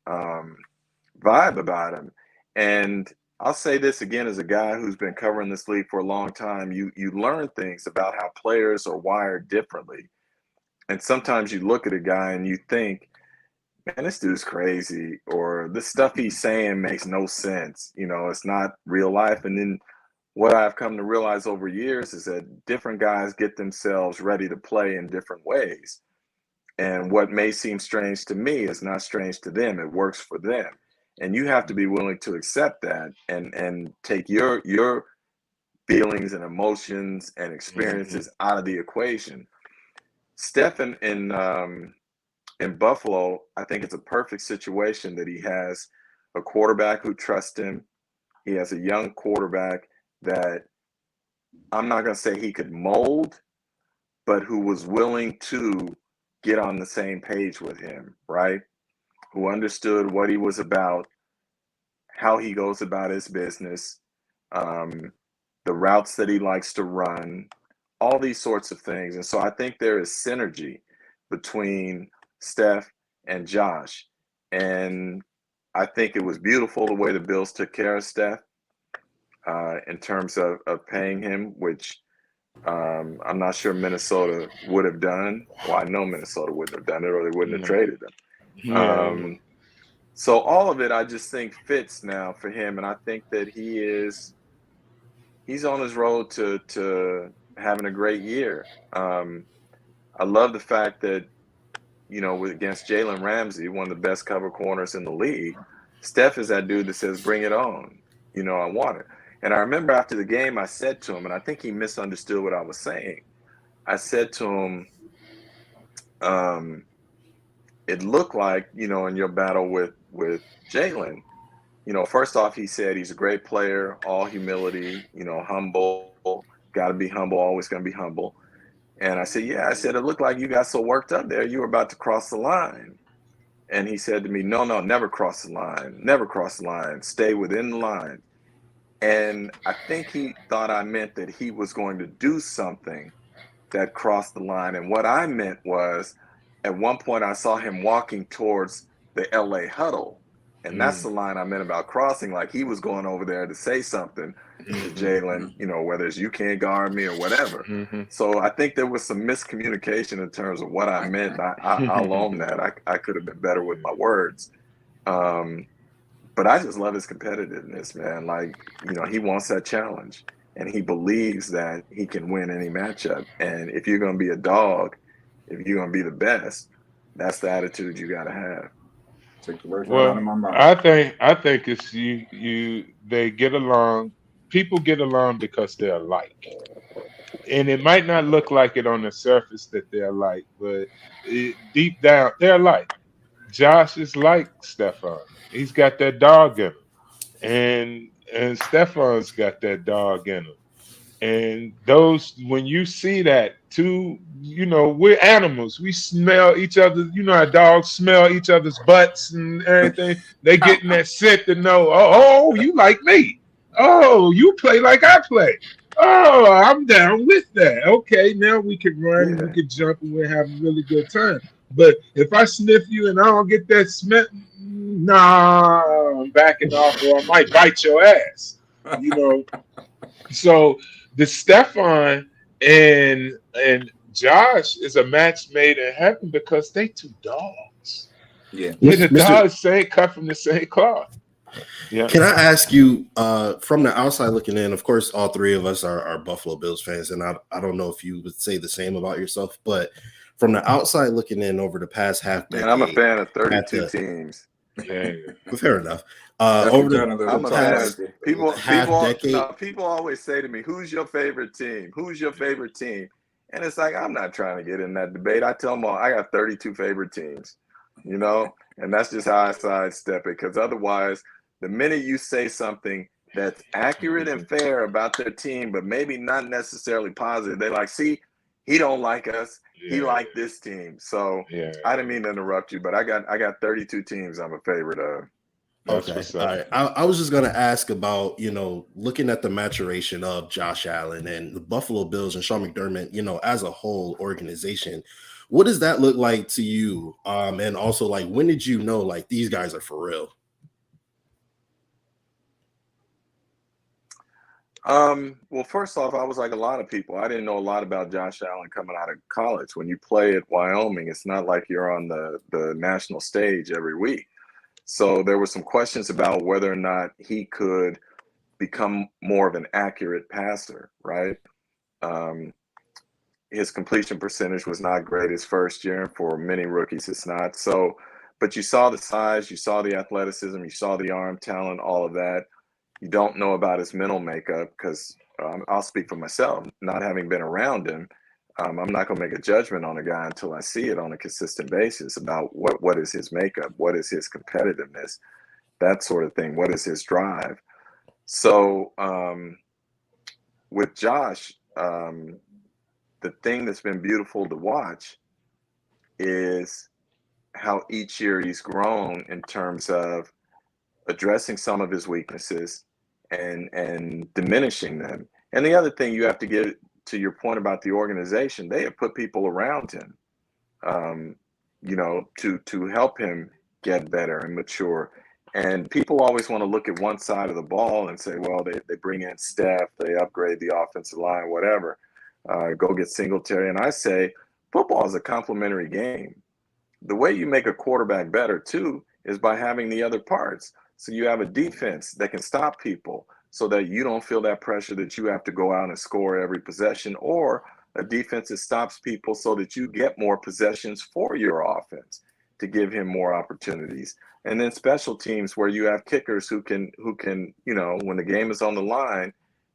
vibe about him. And I'll say this again, as a guy who's been covering this league for a long time, you learn things about how players are wired differently. And sometimes you look at a guy and you think, man, this dude's crazy, or this stuff he's saying makes no sense. You know, it's not real life. And then what I've come to realize over years is that different guys get themselves ready to play in different ways. And what may seem strange to me is not strange to them. It works for them. And you have to be willing to accept that and take your feelings and emotions and experiences out of the equation. Steph in Buffalo, I think it's a perfect situation that he has a quarterback who trusts him. He has a young quarterback that I'm not going to say he could mold, but who was willing to get on the same page with him, right? Who understood what he was about, how he goes about his business, the routes that he likes to run, all these sorts of things. And so I think there is synergy between Steph and Josh. And I think it was beautiful the way the Bills took care of Steph in terms of paying him, which I'm not sure Minnesota would have done. Well, I know Minnesota wouldn't have done it, or they wouldn't have traded him. So all of it, I just think fits now for him, and I think that he's on his road to having a great year. I love the fact that, you know, against Jalen Ramsey, one of the best cover corners in the league, Steph is that dude that says, "Bring it on." You know, I want it. And I remember after the game, I said to him, and I think he misunderstood what I was saying. I said to him, it looked like, you know, in your battle with Jalen, you know, first off, he said he's a great player, all humility, you know, humble, got to be humble, always going to be humble. And I said, yeah, I said, it looked like you got so worked up there, you were about to cross the line. And he said to me, no, never cross the line, never cross the line, stay within the line. And I think he thought I meant that he was going to do something that crossed the line. And what I meant was, at one point I saw him walking towards the LA huddle. And that's the line I meant about crossing. Like he was going over there to say something to Jalen, you know, whether it's you can't guard me or whatever. So I think there was some miscommunication in terms of what I meant. I'll own that. I could have been better with my words. But I just love his competitiveness, man. Like, you know, he wants that challenge. And he believes that he can win any matchup. And if you're going to be a dog, if you're going to be the best, that's the attitude you got to have. Take the words right out of my mouth. I think it's they get along. People get along because they're alike. And it might not look like it on the surface that they're alike, but deep down, they're alike. Josh is like Stephon. He's got that dog in him. And Stephon's got that dog in him. And those, when you see that, two, you know, we're animals. We smell each other. You know how dogs smell each other's butts and everything. They getting that scent to know, oh, you like me. Oh, you play like I play. Oh, I'm down with that. Okay, now we can run and we can jump and we're having a really good time. But if I sniff you and I don't get that smell, nah, I'm backing off, or I might bite your ass. You know. So the Stephon and Josh is a match made in heaven because they two dogs. Yeah. The dogs ain't cut from the same cloth. Yeah. Can I ask you, from the outside looking in, of course, all three of us are Buffalo Bills fans, and I don't know if you would say the same about yourself, but from the outside looking in over the past half decade. Man, I'm a fan of 32 teams. Yeah. Fair enough. I'm a fan. People half decade. people always say to me, "Who's your favorite team? Who's your favorite team?" And it's like, I'm not trying to get in that debate. I tell them all, I got 32 favorite teams, you know, and that's just how I sidestep it. Because otherwise, the minute you say something that's accurate and fair about their team, but maybe not necessarily positive, they like, see, he don't like us. He like this team. So I didn't mean to interrupt you, but I got 32 teams I'm a favorite of. Okay. All right. I was just going to ask about, looking at the maturation of Josh Allen and the Buffalo Bills and Sean McDermott, as a whole organization. What does that look like to you? And also, like, when did you know, like, these guys are for real? Well, first off, I was like a lot of people. I didn't know a lot about Josh Allen coming out of college. When you play at Wyoming, it's not like you're on the national stage every week. So there were some questions about whether or not he could become more of an accurate passer, right? His completion percentage was not great his first year. For many rookies, it's not. So, but you saw the size, you saw the athleticism, you saw the arm talent, all of that. You don't know about his mental makeup because I'll speak for myself, not having been around him. I'm not going to make a judgment on a guy until I see it on a consistent basis about what is his makeup, what is his competitiveness, that sort of thing. What is his drive? So with Josh, the thing that's been beautiful to watch is how each year he's grown in terms of addressing some of his weaknesses and diminishing them. And the other thing you have to get to your point about the organization, they have put people around him, to help him get better and mature. And people always want to look at one side of the ball and say, well, they bring in Steph, they upgrade the offensive line, whatever, go get Singletary. And I say, football is a complementary game. The way you make a quarterback better, too, is by having the other parts. So you have a defense that can stop people so that you don't feel that pressure that you have to go out and score every possession, or a defense that stops people so that you get more possessions for your offense to give him more opportunities. And then special teams where you have kickers who can, when the game is on the line,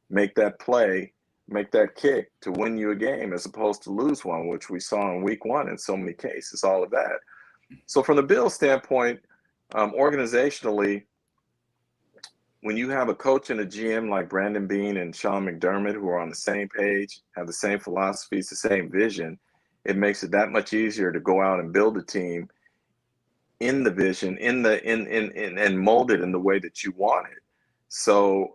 make that play, make that kick to win you a game as opposed to lose one, which we saw in week one in so many cases, all of that. So from the Bills standpoint, organizationally, when you have a coach and a GM like Brandon Beane and Sean McDermott who are on the same page, have the same philosophies, the same vision, it makes it that much easier to go out and build a team in the vision, and mold it in the way that you want it. So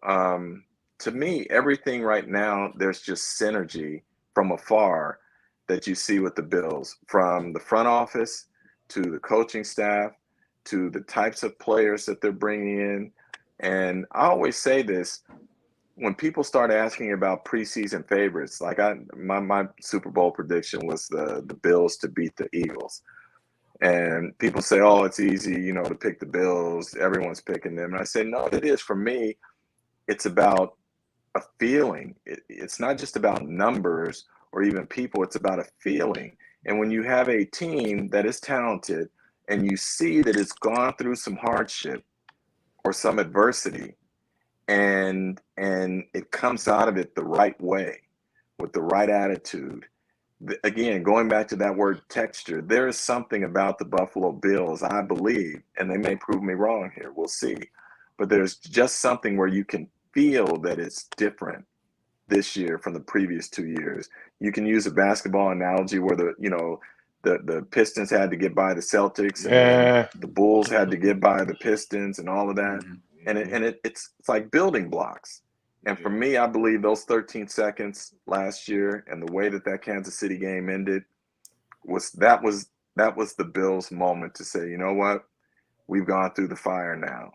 to me, everything right now, there's just synergy from afar that you see with the Bills, from the front office to the coaching staff to the types of players that they're bringing in. And I always say this, when people start asking about preseason favorites, like my Super Bowl prediction was the Bills to beat the Eagles. And people say, oh, it's easy, to pick the Bills. Everyone's picking them. And I say, no, it is. For me, it's about a feeling. It's not just about numbers or even people. It's about a feeling. And when you have a team that is talented and you see that it's gone through some hardship or some adversity, and it comes out of it the right way, with the right attitude. Again, going back to that word texture, there is something about the Buffalo Bills, I believe, and they may prove me wrong here, we'll see, but there's just something where you can feel that it's different this year from the previous 2 years. You can use a basketball analogy where the Pistons had to get by the Celtics, and the Bulls had to get by the Pistons, and all of that. And it's like building blocks. And for me, I believe those 13 seconds last year and the way that Kansas City game ended was the Bills' moment to say, you know what, we've gone through the fire now,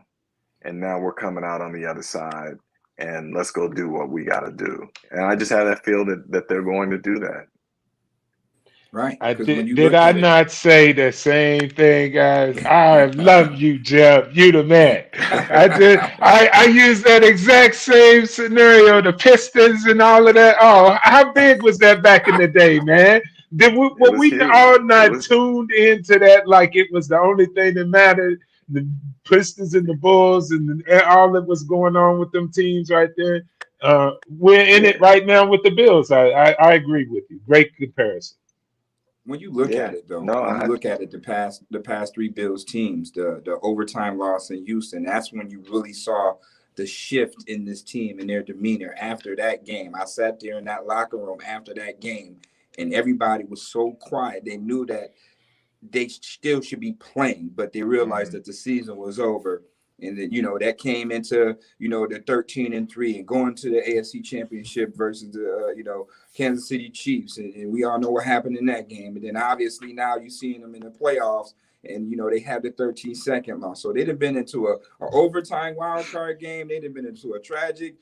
and now we're coming out on the other side, and let's go do what we got to do. And I just have that feel that they're going to do that. Right. Did I not say the same thing, guys? I love you, Jeff. You the man. I used that exact same scenario, the Pistons and all of that. Oh, how big was that back in the day, man? Were we all not tuned into that like it was the only thing that mattered? The Pistons and the Bulls and all that was going on with them teams right there. We're in it right now with the Bills. I agree with you. Great comparison. When you look Yeah, at it, though, no, when you look at it, the past three Bills teams, the overtime loss in Houston, that's when you really saw the shift in this team and their demeanor after that game. I sat there in that locker room after that game, and everybody was so quiet. They knew that they still should be playing, but they realized that the season was over. And that, that came into, the 13-3 and going to the AFC Championship versus the, Kansas City Chiefs. And we all know what happened in that game. And then obviously now you're seeing them in the playoffs and, they have the 13-second loss. So they'd have been into a overtime wild card game. They'd have been into a tragic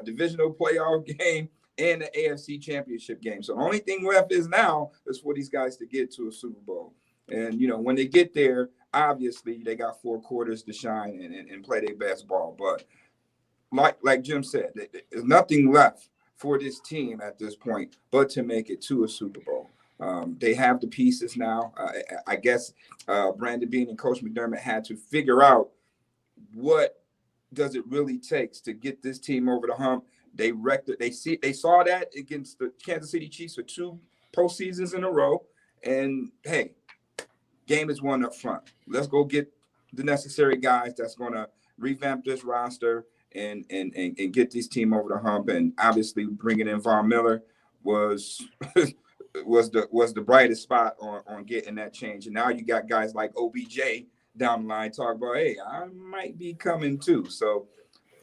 divisional playoff game and the AFC Championship game. So the only thing left is now is for these guys to get to a Super Bowl. And, when they get there, obviously they got 4 quarters to shine and play their best ball. But like Jim said, there's nothing left for this team at this point but to make it to a Super Bowl. They have the pieces now. I guess Brandon Beane and Coach McDermott had to figure out what does it really takes to get this team over the hump. They saw that against the Kansas City Chiefs for 2 postseasons in a row. And, hey, game is won up front. Let's go get the necessary guys that's going to revamp this roster and get this team over the hump. And obviously bringing in Von Miller was the brightest spot on getting that change. And now you got guys like OBJ down the line talk about, hey, I might be coming too. So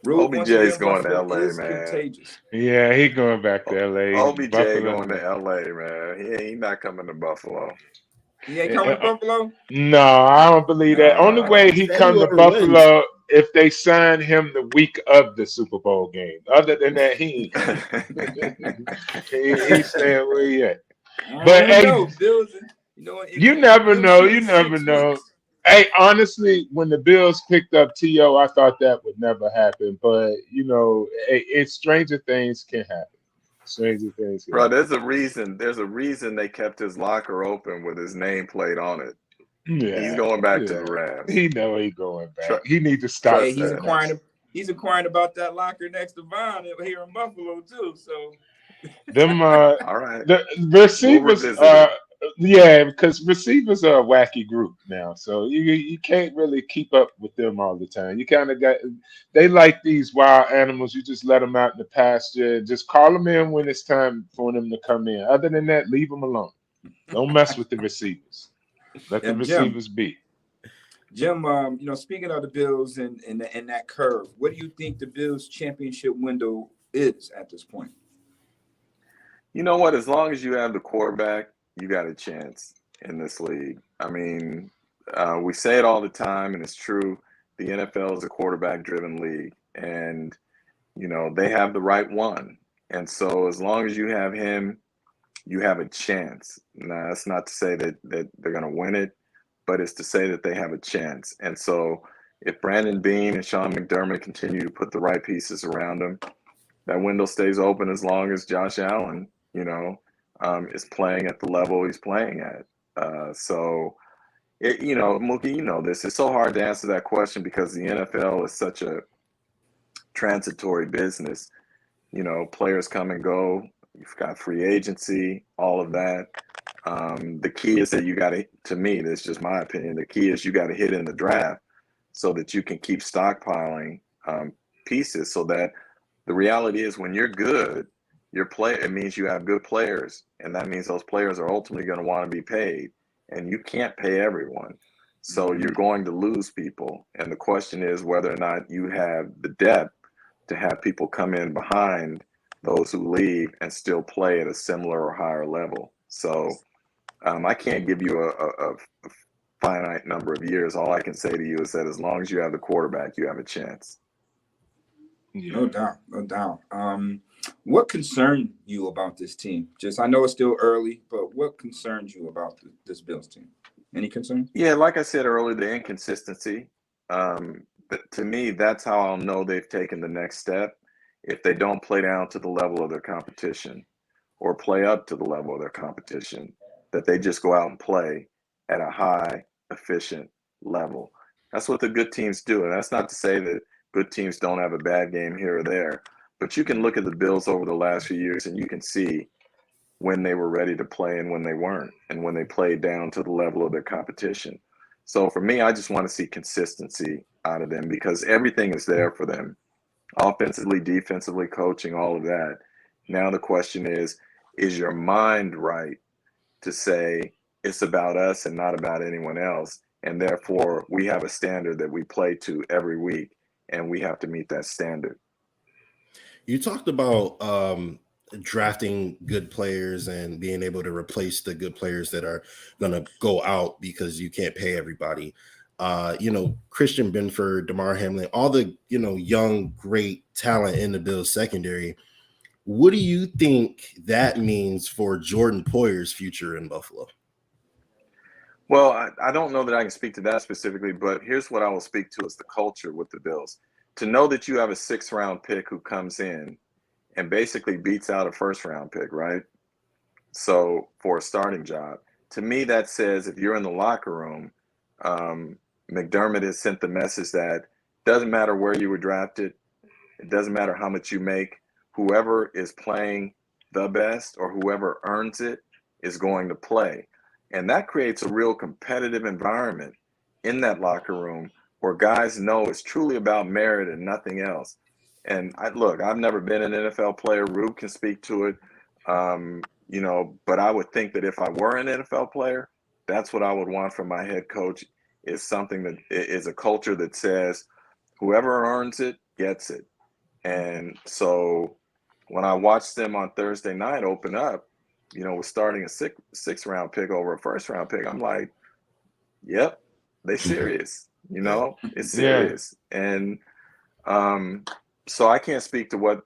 OBJ is going to LA, is man. contagious. Yeah, he going back to LA. OBJ Buffalo. going to LA, man. He not coming to Buffalo. He ain't coming to Buffalo? No, I don't believe that. Only way he come to Buffalo if they sign him the week of the Super Bowl game. Other than that, he ain't. He's staying where he at. But hey, you never know. You never know. Hey, honestly, when the Bills picked up T.O., I thought that would never happen. But, it's stranger things can happen. Stranger things can Bro, happen. there's a reason. There's a reason they kept his locker open with his nameplate on it. Yeah, he's going back to the Rams. He know he going back. He need to stop. Hey, he's inquiring about that locker next to Von here in Buffalo too. So them all right. The receivers because receivers are a wacky group now. So you can't really keep up with them all the time. You kind of they like these wild animals. You just let them out in the pasture. Just call them in when it's time for them to come in. Other than that, leave them alone. Don't mess with the receivers. Let the receivers be. Jim, speaking of the Bills and that curve, what do you think the Bills' championship window is at this point? You know what? As long as you have the quarterback, you got a chance in this league. I mean, we say it all the time, and it's true. The NFL is a quarterback-driven league, and, they have the right one. And so as long as you have him, you have a chance. Now, that's not to say that they're going to win it, but it's to say that they have a chance. And so if Brandon Beane and Sean McDermott continue to put the right pieces around them, that window stays open as long as Josh Allen, is playing at the level he's playing at. Mookie, this. It's so hard to answer that question because the NFL is such a transitory business. Players come and go. You've got free agency, all of that. The key is that you got to me, that's just my opinion, the key is you got to hit in the draft so that you can keep stockpiling pieces so that the reality is when you're good, it means you have good players, and that means those players are ultimately going to want to be paid, and you can't pay everyone. So you're going to lose people, and the question is whether or not you have the depth to have people come in behind those who leave and still play at a similar or higher level. So I can't give you a finite number of years. All I can say to you is that as long as you have the quarterback, you have a chance. No doubt. What concerned you about this team? I know it's still early, but what concerns you about this Bills team? Any concern? Yeah, like I said earlier, the inconsistency. To me, that's how I'll know they've taken the next step. If they don't play down to the level of their competition or play up to the level of their competition, that they just go out and play at a high, efficient level. That's what the good teams do. And that's not to say that good teams don't have a bad game here or there, But you can look at the Bills over the last few years and you can see when they were ready to play and when they weren't, and when they played down to the level of their competition. So for me, I just want to see consistency out of them because everything is there for them. Offensively, defensively, coaching, all of that. Now the question is your mind right to say it's about us and not about anyone else? And therefore, we have a standard that we play to every week, and we have to meet that standard. You talked about drafting good players and being able to replace the good players that are going to go out because you can't pay everybody. Christian Benford, DeMar Hamlin, all the, young, great talent in the Bills secondary. What do you think that means for Jordan Poyer's future in Buffalo? Well, I don't know that I can speak to that specifically, but here's what I will speak to is the culture with the Bills. To know that you have a 6th-round pick who comes in and basically beats out a 1st-round pick, right? So for a starting job, to me, that says if you're in the locker room, McDermott has sent the message that doesn't matter where you were drafted, it doesn't matter how much you make, whoever is playing the best or whoever earns it is going to play. And that creates a real competitive environment in that locker room where guys know it's truly about merit and nothing else. And I've never been an NFL player. Rube can speak to it, but I would think that if I were an NFL player, that's what I would want from my head coach, is something that is a culture that says whoever earns it gets it. And so when I watched them on Thursday night open up, with starting a 6th-round pick over a 1st-round pick, I'm like, yep, they serious. It's serious. Yeah. And so I can't speak to what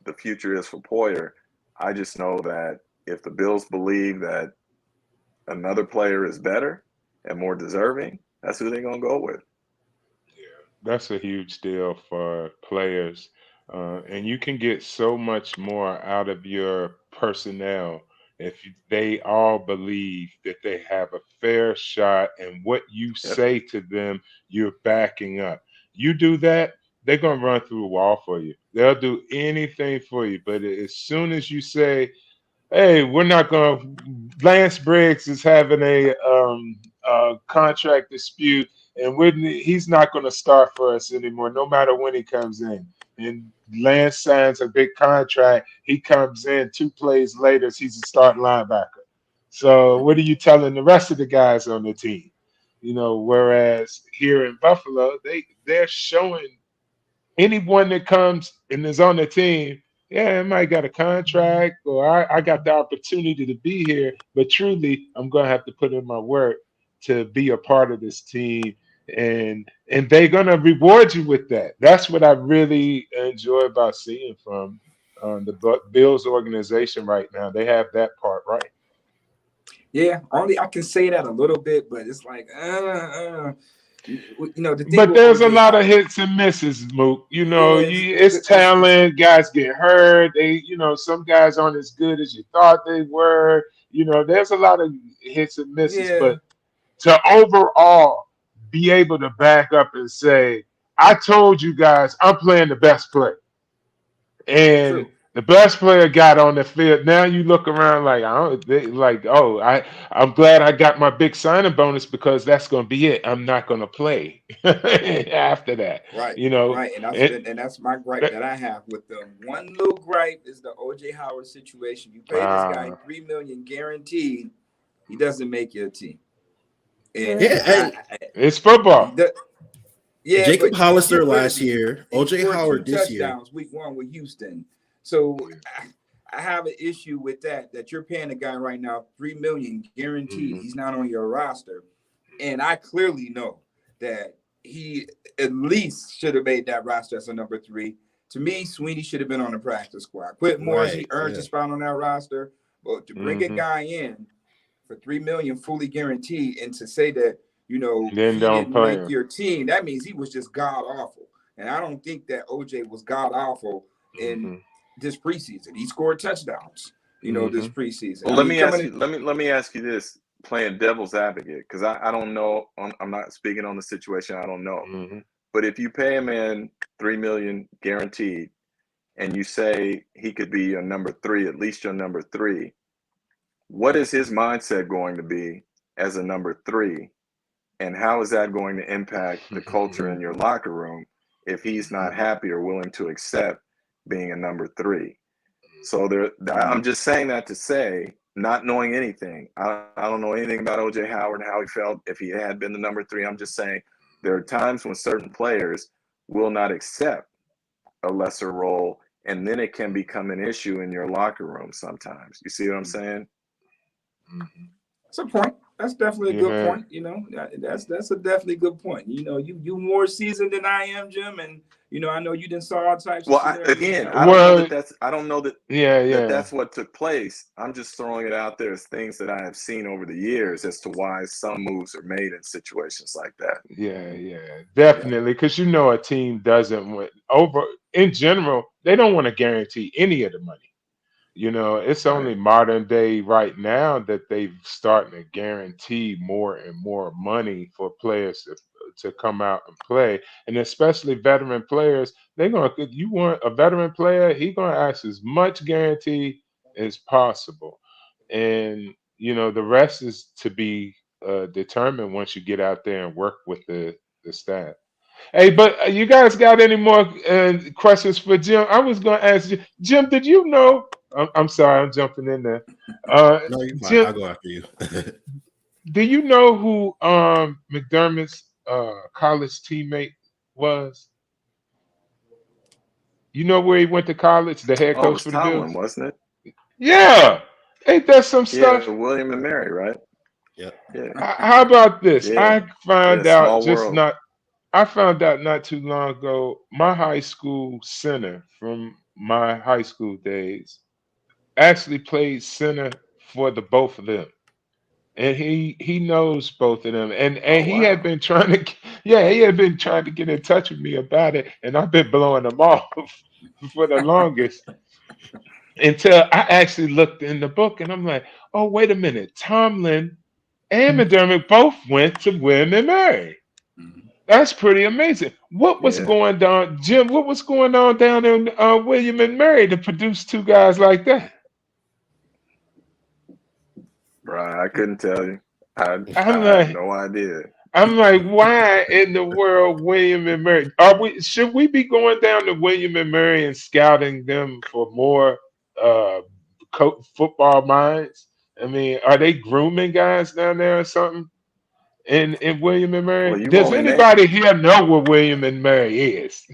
the future is for Poyer. I just know that if the Bills believe that another player is better and more deserving, that's who they're going to go with. Yeah, that's a huge deal for players. And you can get so much more out of your personnel if they all believe that they have a fair shot and what you say to them, you're backing up. You do that, they're going to run through a wall for you. They'll do anything for you. But as soon as you say, hey, we're not going to, Lance Briggs is having a contract dispute, and he's not going to start for us anymore, no matter when he comes in. And Lance signs a big contract. He comes in 2 plays later, he's a starting linebacker. So what are you telling the rest of the guys on the team? Whereas here in Buffalo, they're showing anyone that comes and is on the team, yeah, I might got a contract or I got the opportunity to be here, but truly I'm going to have to put in my work to be a part of this team. And they're going to reward you with that. That's what I really enjoy about seeing from the Bills organization right now. They have that part right. Yeah, only I can say that a little bit, but it's like, but there's a lot of hits and misses, Mook. It's talent. Guys get hurt. Some guys aren't as good as you thought they were. There's a lot of hits and misses. Yeah. But to overall be able to back up and say, I told you guys I'm playing the best play. And true. The best player got on the field. Now you look around like, I'm glad I got my big signing bonus because that's going to be it. I'm not going to play after that. Right. Right. And that's my gripe that I have with them. One little gripe is the O.J. Howard situation. You pay this guy $3 million guaranteed. He doesn't make your team. And it's football. Jacob Hollister last year, O.J. Howard this year. Touchdowns week 1 with Houston. So I have an issue with that you're paying a guy right now $3 million guaranteed. Mm-hmm. He's not on your roster. And I clearly know that he at least should have made that roster as a number 3. To me, Sweeney should have been on the practice squad. Quit Morris, he earned his spot on that roster. But to bring a guy in for $3 million fully guaranteed and to say that, he didn't make your team, that means he was just god awful. And I don't think that OJ was god awful in this preseason. He scored touchdowns, this preseason. Well, let me ask you this, playing devil's advocate, because I don't know. I'm not speaking on the situation. I don't know. Mm-hmm. But if you pay a man $3 million guaranteed, and you say he could be your number 3, at least your number 3, what is his mindset going to be as a number 3? And how is that going to impact the culture in your locker room if he's not happy or willing to accept being a number 3? So I'm just saying that to say, not knowing anything, I don't know anything about O.J. Howard and how he felt if he had been the number 3. I'm just saying there are times when certain players will not accept a lesser role, and then it can become an issue in your locker room sometimes. You see what I'm saying? That's a point. That's definitely a good point. You know, that's a definitely good point. You know, you more seasoned than I am, Jim, and you know, I know you didn't saw all types of scenarios. I don't know that that's what took place. I'm just throwing it out there as things that I have seen over the years as to why some moves are made in situations like that. Yeah, definitely. Because you know, a team doesn't want in general, they don't want to guarantee any of the money. You know, it's only modern day right now that they've starting to guarantee more and more money for players to come out and play, and especially veteran players. You want a veteran player, he's gonna ask as much guarantee as possible, and you know the rest is to be determined once you get out there and work with the staff. Hey, but you guys got any more questions for Jim? I was going to ask you, Jim, did you know? I'm sorry, I'm jumping in there. No, you're fine. Jim, I'll go after you. do you know who McDermott's college teammate was? You know where he went to college, the head It coach was for the Tomlin, Bills? wasn't it? Yeah. Ain't that some stuff? Yeah, William and Mary, right? Yeah. How about this? Yeah. I found out not too long ago, my high school center from my high school days actually played center for the both of them. And he knows both of them. And he had been trying to he had been trying to get in touch with me about it, and I've been blowing them off for the longest until I actually looked in the book and I'm like, oh, wait a minute. Tomlin and McDermott both went to William and Mary. That's pretty amazing. What was going on, Jim? What was going on down in William and Mary to produce two guys like that? Right, I couldn't tell you. I I'm have like, no idea. why in the world William and Mary? Should we be going down to William and Mary and scouting them for more football minds? I mean, are they grooming guys down there or something? In William and Mary? Well, you've Does only anybody here know where William and Mary is?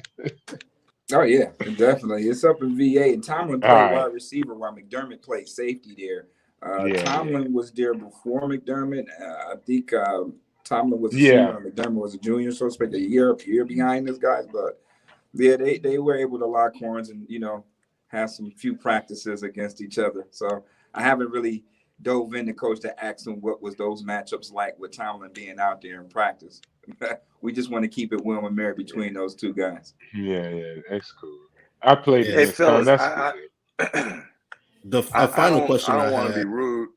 Oh yeah, definitely. It's up in VA, and Tomlin played wide receiver while McDermott played safety there. Tomlin was there before McDermott. I think Tomlin was a senior, and McDermott was a junior, so it's like a year behind these guys. But yeah, they were able to lock horns and have some few practices against each other. So I haven't really dove in the coach to ask him what was those matchups like with Tomlin being out there in practice. We just want to keep it William and Mary between those two guys. Yeah, that's cool. I played in this fellas, The final question. I don't want to be rude.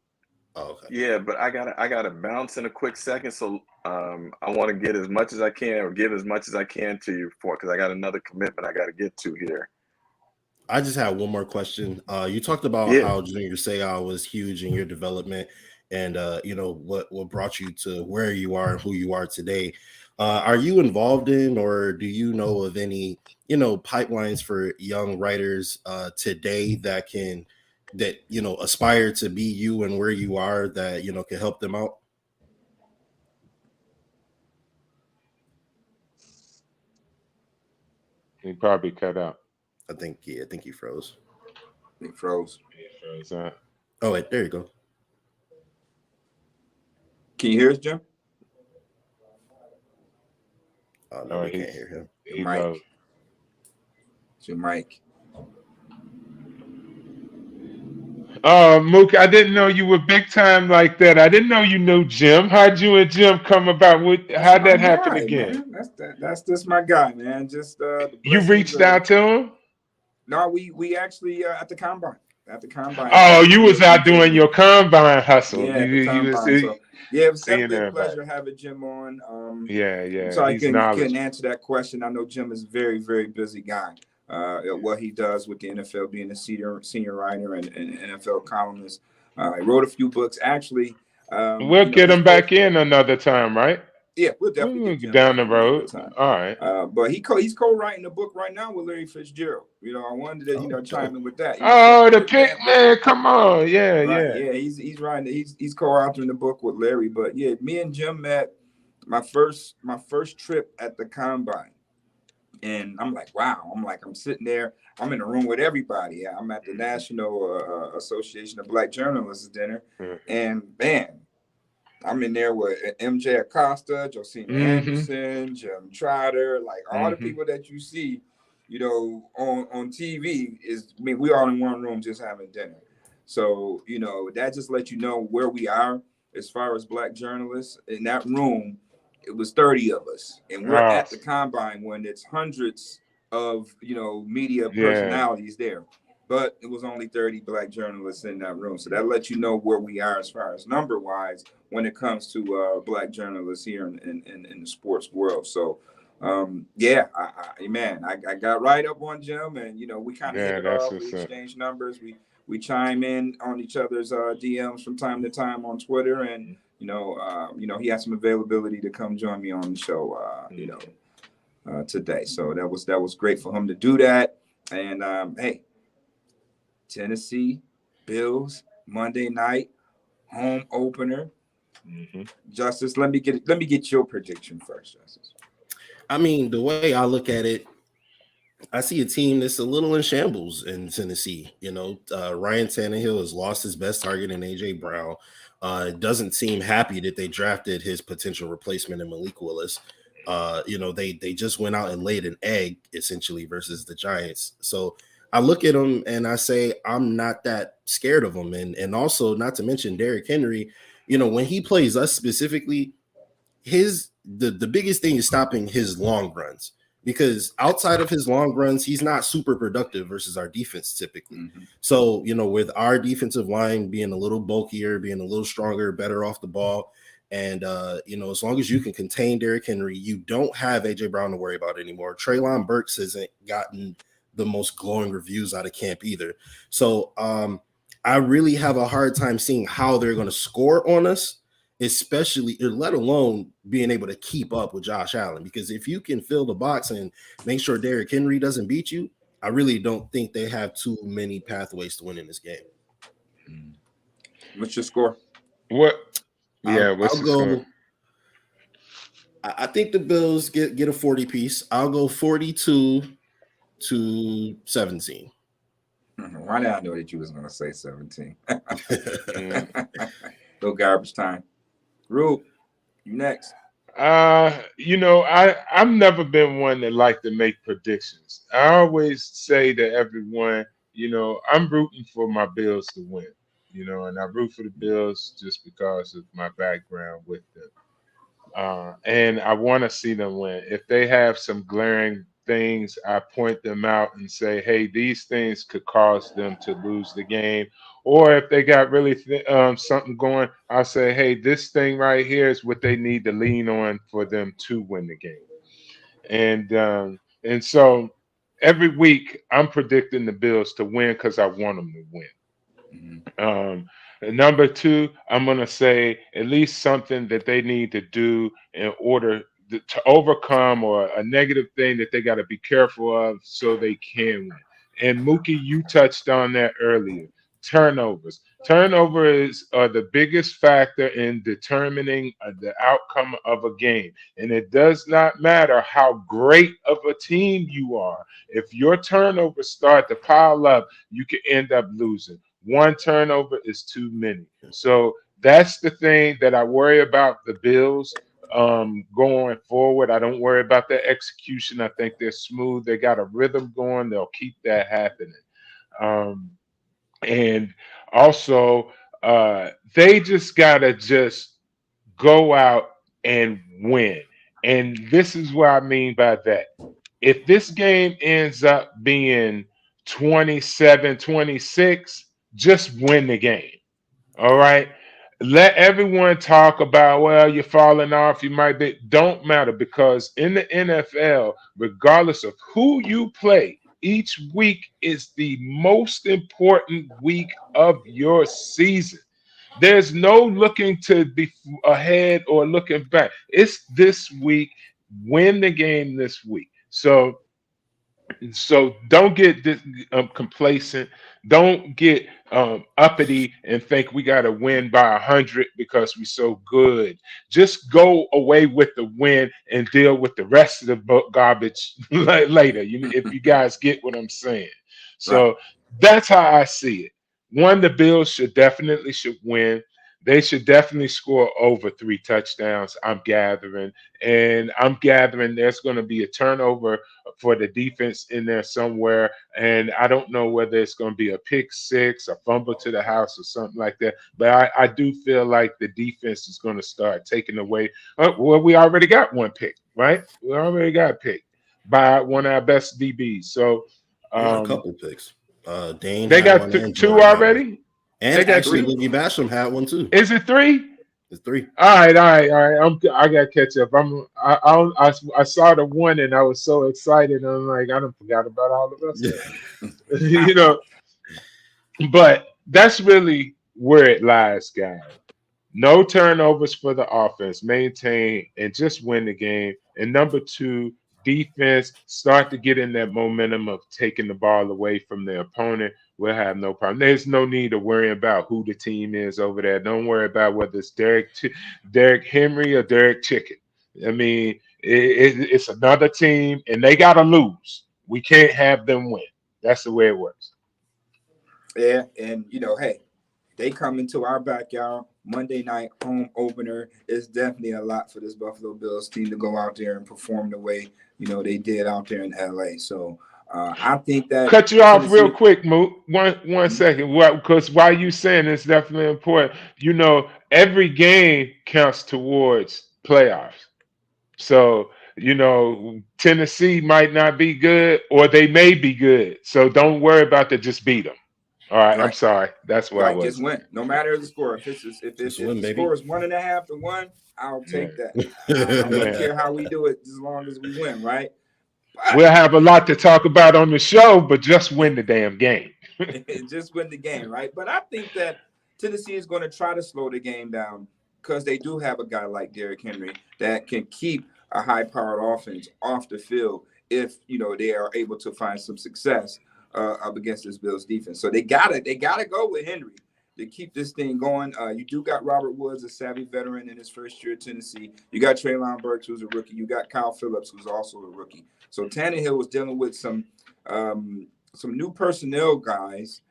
Oh, okay. Yeah, but I gotta bounce in a quick second. So I want to get as much as I can or give as much as I can to you because I got another commitment I got to get to here. I just have one more question. You talked about how Junior Seau was huge in your development, and what brought you to where you are and who you are today. Are you involved in, or do you know of any pipelines for young writers today that aspire to be you and where you are that can help them out? He probably cut out. I think he froze. He froze. Oh wait, there you go. Can you hear us, Jim? Oh no, we can't hear him. Your mic. It's your mic. Muki, I didn't know you were big time like that. I didn't know you knew Jim. How'd you and Jim come about? How'd that happen again? Man. That's just my guy, man. Just you reached out to him? No, we actually at the combine. Oh, you was out doing your combine hustle. Yeah, it was definitely a pleasure having Jim on. Yeah. So I couldn't answer that question. I know Jim is a very, very busy guy. what he does with the NFL, being a senior writer and NFL columnist. He wrote a few books. Actually, We'll get his him book. back in another time, right? Yeah, we'll definitely We'll get get Jim down back the in another road. time. All right. But he's co-writing a book right now with Larry Fitzgerald. I wanted to chime in with that. Oh, the Pick pick man. man, come on. Yeah, Right. yeah. Yeah, he's writing. He's co-authoring the book with Larry. But yeah, me and Jim met my first trip at the combine. And I'm like, wow. I'm sitting there. I'm in a room with everybody. I'm at the National Association of Black Journalists dinner. And man, I'm in there with MJ Acosta, Josina Mm-hmm. Anderson, Jim Trotter, like all the Mm-hmm. people that you see, on TV we all in one room just having dinner. So, that just lets you know where we are as far as Black journalists. In that room, it was 30 of us. And we're at the combine when it's hundreds of, media Yeah. personalities there. But it was only 30 Black journalists in that room. So that lets you know where we are as far as number wise when it comes to Black journalists here in the sports world. So, I got right up on Jim, and we kind of hit Yeah, it that's off. We what's up. exchanged numbers. We chime in on each other's DMs from time to time on Twitter, and he had some availability to come join me on the show. Today. So that was great for him to do that. And hey, Tennessee Bills Monday night home opener. Mm-hmm. Justus, let me get your prediction first, Justus. I mean, the way I look at it, I see a team that's a little in shambles in Tennessee. Ryan Tannehill has lost his best target in AJ Brown. Doesn't seem happy that they drafted his potential replacement in Malik Willis. They just went out and laid an egg essentially versus the Giants. So I look at them and I say I'm not that scared of them. And also, not to mention Derrick Henry, when he plays us specifically, the biggest thing is stopping his long runs, because outside of his long runs, he's not super productive versus our defense typically. Mm-hmm. So, with our defensive line being a little bulkier, being a little stronger, better off the ball, and, as long as you can contain Derrick Henry, you don't have A.J. Brown to worry about anymore. Treylon Burks hasn't gotten the most glowing reviews out of camp either. So I really have a hard time seeing how they're going to score on us, especially, let alone being able to keep up with Josh Allen. Because if you can fill the box and make sure Derrick Henry doesn't beat you, I really don't think they have too many pathways to win in this game. What's your score? What? Yeah, what's I'll the score? go. I think the Bills get a 40 piece. I'll go 42-17. Why did I know that you was going to say 17? No garbage time. Rube, you next. I've never been one that like to make predictions. I always say to everyone, I'm rooting for my Bills to win, and I root for the Bills just because of my background with them. And I want to see them win. If they have some glaring things, I point them out and say, hey, these things could cause them to lose the game. Or if they got really something going, I'll say, hey, this thing right here is what they need to lean on for them to win the game. And so every week I'm predicting the Bills to win because I want them to win. Number two, I'm going to say at least something that they need to do in order to overcome, or a negative thing that they got to be careful of so they can win. And Muki, you touched on that earlier. Turnovers. Turnovers are the biggest factor in determining the outcome of a game. And it does not matter how great of a team you are. If your turnovers start to pile up, you can end up losing. One turnover is too many. So that's the thing that I worry about the Bills going forward. I don't worry about their execution. I think they're smooth. They got a rhythm going. They'll keep that happening. And also, they just got to just go out and win. And this is what I mean by that. If this game ends up being 27-26, just win the game. All right. Let everyone talk about, well, you're falling off. You might be. Don't matter, because in the NFL, regardless of who you play, Each week is the most important week of your season. There's no looking to be ahead or looking back. It's this week. Win the game this week. So don't get complacent. Don't get uppity and think we got to win by 100 because we're so good. Just go away with the win and deal with the rest of the garbage later. If you guys get what I'm saying. Right. So that's how I see it. One, the Bills should win. They should definitely score over 3 touchdowns. I'm gathering there's going to be a turnover for the defense in there somewhere. And I don't know whether it's going to be a pick six, a fumble to the house, or something like that. But I do feel like the defense is going to start taking away. Well, we already got one pick, right? We already got a pick by one of our best DBs. So We got a couple picks. Dane they had got one and two Jordan had one. already. And They got actually, 3. Libby Basham had one too. Is it 3? It's 3. All right. I got to catch up. I saw the one and I was so excited. I'm like, I don't forgot about all of us. Yeah. But that's really where it lies, guys. No turnovers for the offense. Maintain and just win the game. And number 2, defense, start to get in that momentum of taking the ball away from the opponent. We'll have no problem. There's no need to worry about who the team is over there. Don't worry about whether it's Derrick Henry or Derrick Chicken. I mean, it's another team, and they got to lose. We can't have them win. That's the way it works. Yeah, and hey, they come into our backyard Monday night home opener. It's definitely a lot for this Buffalo Bills team to go out there and perform the way they did out there in LA. So I think that cut you off real quick, Moot. One second. Because while you saying it's definitely important, every game counts towards playoffs. So Tennessee might not be good, or they may be good. So don't worry about that. Just beat them. All right. I'm sorry. That's what I was. Just win. No matter the score. If the score is 1.5 to 1, I'll take that. I don't care how we do it, as long as we win, right? We'll have a lot to talk about on the show, but just win the damn game. Just win the game, right? But I think that Tennessee is going to try to slow the game down because they do have a guy like Derrick Henry that can keep a high-powered offense off the field if they are able to find some success up against this Bills defense. So they gotta go with Henry to keep this thing going. You do got Robert Woods, a savvy veteran in his first year at Tennessee. You got Treylon Burks, who's a rookie. You got Kyle Phillips, who's also a rookie. So Tannehill was dealing with some new personnel guys.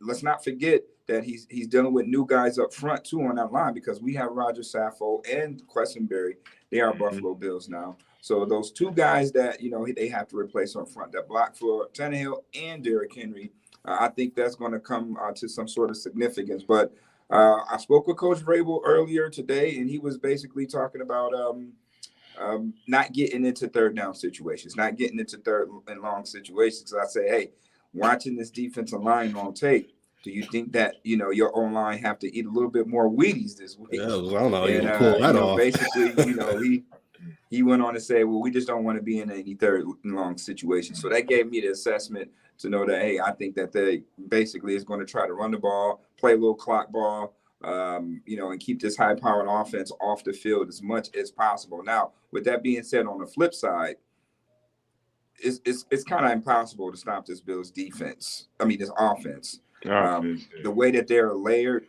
Let's not forget that he's dealing with new guys up front too on that line, because we have Roger Saffold and Quessenberry. They are Buffalo Bills now. So those 2 guys that they have to replace on front, that block for Tannehill and Derrick Henry, I think that's going to come to some sort of significance. But I spoke with Coach Vrabel earlier today, and he was basically talking about not getting into third down situations, not getting into third and long situations. So I say, hey, watching this defensive line on tape, do you think that your O-line have to eat a little bit more Wheaties this week? Yeah, I don't know how you can pull that off. Basically, he went on to say, well, we just don't want to be in any third and long situation. So that gave me the assessment to know that, hey, I think that they basically is going to try to run the ball, play a little clock ball, and keep this high-powered offense off the field as much as possible. Now, with that being said, on the flip side, it's kind of impossible to stop this Bills defense. I mean, this offense. The way that they're layered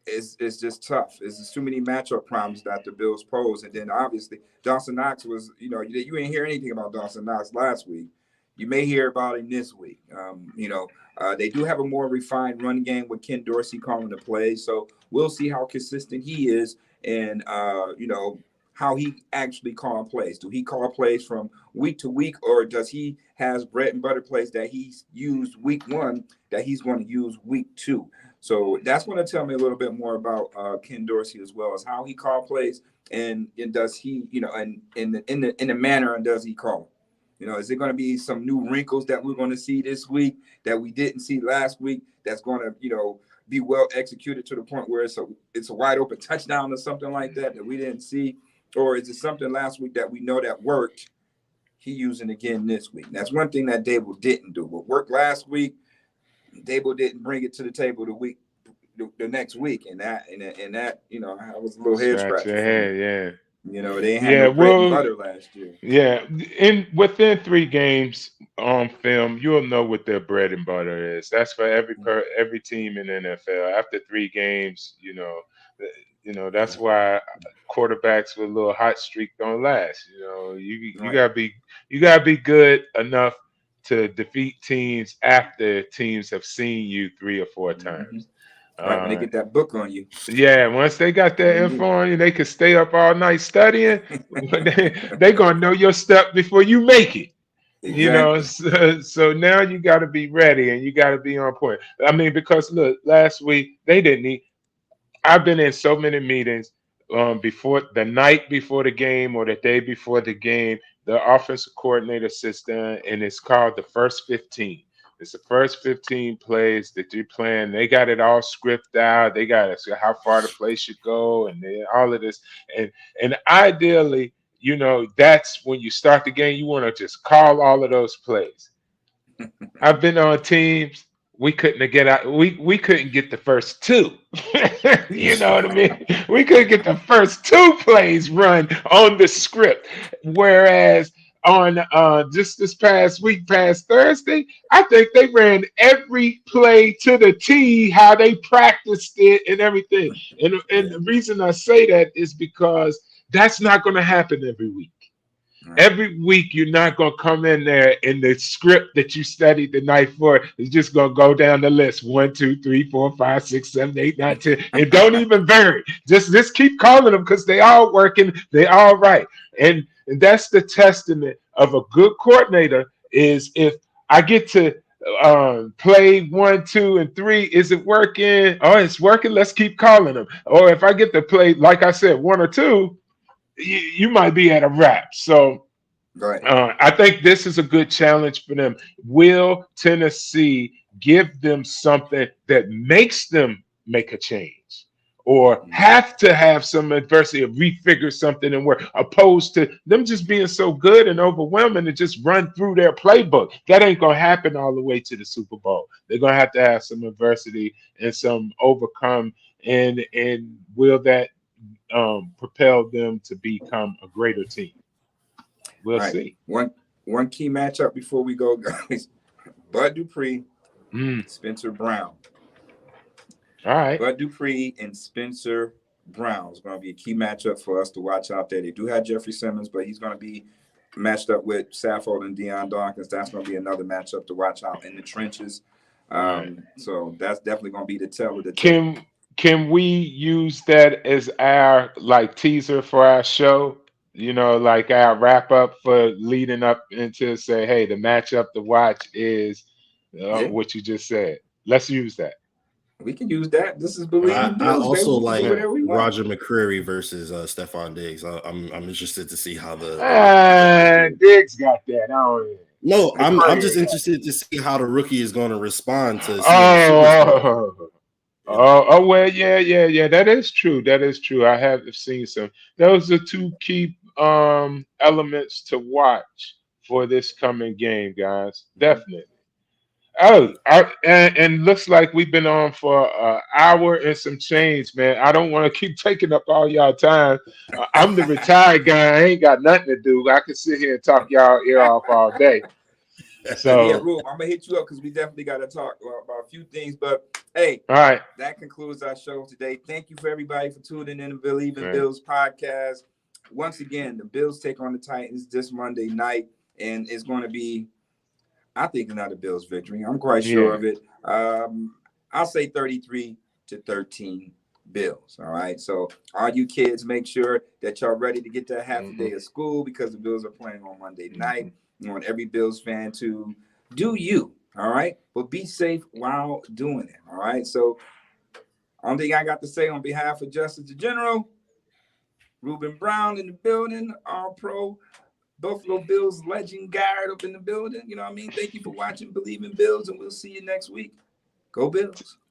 is just tough. It's just too many matchup problems that the Bills pose. And then obviously Dawson Knox was, you didn't hear anything about Dawson Knox last week. You may hear about him this week. They do have a more refined run game with Ken Dorsey calling the plays. So we'll see how consistent he is and, how he actually call plays. Do he call plays from week to week, or does he has bread and butter plays that he's used week 1 that he's going to use week 2? So that's going to tell me a little bit more about Ken Dorsey, as well as how he call plays and does he, and in the manner and does he call? Is it going to be some new wrinkles that we're going to see this week that we didn't see last week? That's going to, be well executed to the point where it's a wide open touchdown or something like that we didn't see, or is it something last week that we know that worked he using again this week. That's one thing that Dable didn't do. What worked last week, Dable didn't bring it to the table the next week, and that you know, I was a little head Scratch scratcher your for me. head, yeah. You know, they ain't had Yeah, no bread and well, butter last year. yeah. Within 3 games on film, you'll know what their bread and butter is. That's for every team in the NFL. After 3 games, that's why quarterbacks with a little hot streak don't last. You know, you Right. gotta be good enough to defeat teams after teams have seen you 3 or 4 times. Right, when they get that book on you. Yeah, once they got that info on you, they can stay up all night studying. They gonna know your step before you make it. You know, Exactly. so now you got to be ready and you got to be on point. I mean, because look, last week they didn't eat. I've been in so many meetings before the night before the game or the day before the game. The offensive coordinator sits down and it's called the first 15. It's the first 15 plays that you plan. They got it all scripted out. They got it, so how far the play should go and all of this. And ideally, that's when you start the game. You want to just call all of those plays. I've been on teams we couldn't get out. We couldn't get the first 2. You know what I mean? We couldn't get the first 2 plays run on the script. Whereas on just this past week, past Thursday, I think they ran every play to the T, how they practiced it and everything. And the reason I say that is because that's not going to happen every week. Every week, you're not going to come in there and the script that you studied the night for is just going to go down the list 1, 2, 3, 4, 5, 6, 7, 8, 9, 10, and don't even vary. Just keep calling them because they all working, they all right. And that's the testament of a good coordinator is if I get to play 1, 2, and 3, is it working? Oh, it's working. Let's keep calling them. Or if I get to play, like I said, 1 or 2. You might be at a wrap. So right. I think this is a good challenge for them. Will Tennessee give them something that makes them make a change or have to have some adversity or refigure something and work, opposed to them just being so good and overwhelming to just run through their playbook? That ain't going to happen all the way to the Super Bowl. They're going to have some adversity and some overcome. And will that propel them to become a greater team? We'll see. One key matchup before we go, guys. Bud Dupree, Spencer Brown. All right. Bud Dupree and Spencer Brown is going to be a key matchup for us to watch out there. They do have Jeffrey Simmons, but he's going to be matched up with Saffold and Deion Dawkins. That's going to be another matchup to watch out in the trenches. So that's definitely going to be the tell of the tape. Can we use that as our teaser for our show? Like our wrap up for leading up into say, hey, the matchup to watch is what you just said. Let's use that. We can use that. This is BLEAV I Bills, also baby. like Whatever we want. Roger McCreary versus Stephon Diggs. I'm interested to see how the Diggs got that. Oh, no, I'm just interested to see how the rookie is going to respond to. Well, yeah. That is true. I have seen some. Those are 2 key elements to watch for this coming game, guys. Definitely. And looks like we've been on for an hour and some change, man. I don't want to keep taking up all y'all time. I'm the retired guy. I ain't got nothing to do. I can sit here and talk y'all ear off all day. So yeah, Reuben, I'm gonna hit you up because we definitely got to talk about a few things. But hey, all right, that concludes our show today. Thank you for everybody for tuning in to BLEAV Bills podcast. Once again, the Bills take on the Titans this Monday night, and it's going to be, I think, another Bills victory. I'm quite sure of it. I'll say 33-13 Bills. All right. So all you kids, make sure that y'all ready to get that half a day of school because the Bills are playing on Monday night. I want every Bills fan to do you. All right. But be safe while doing it. All right. So only thing I got to say on behalf of Justus the General, Reuben Brown in the building, All-Pro Buffalo Bills legend guard up in the building. You know what I mean? Thank you for watching BLEAV Bills, and we'll see you next week. Go Bills.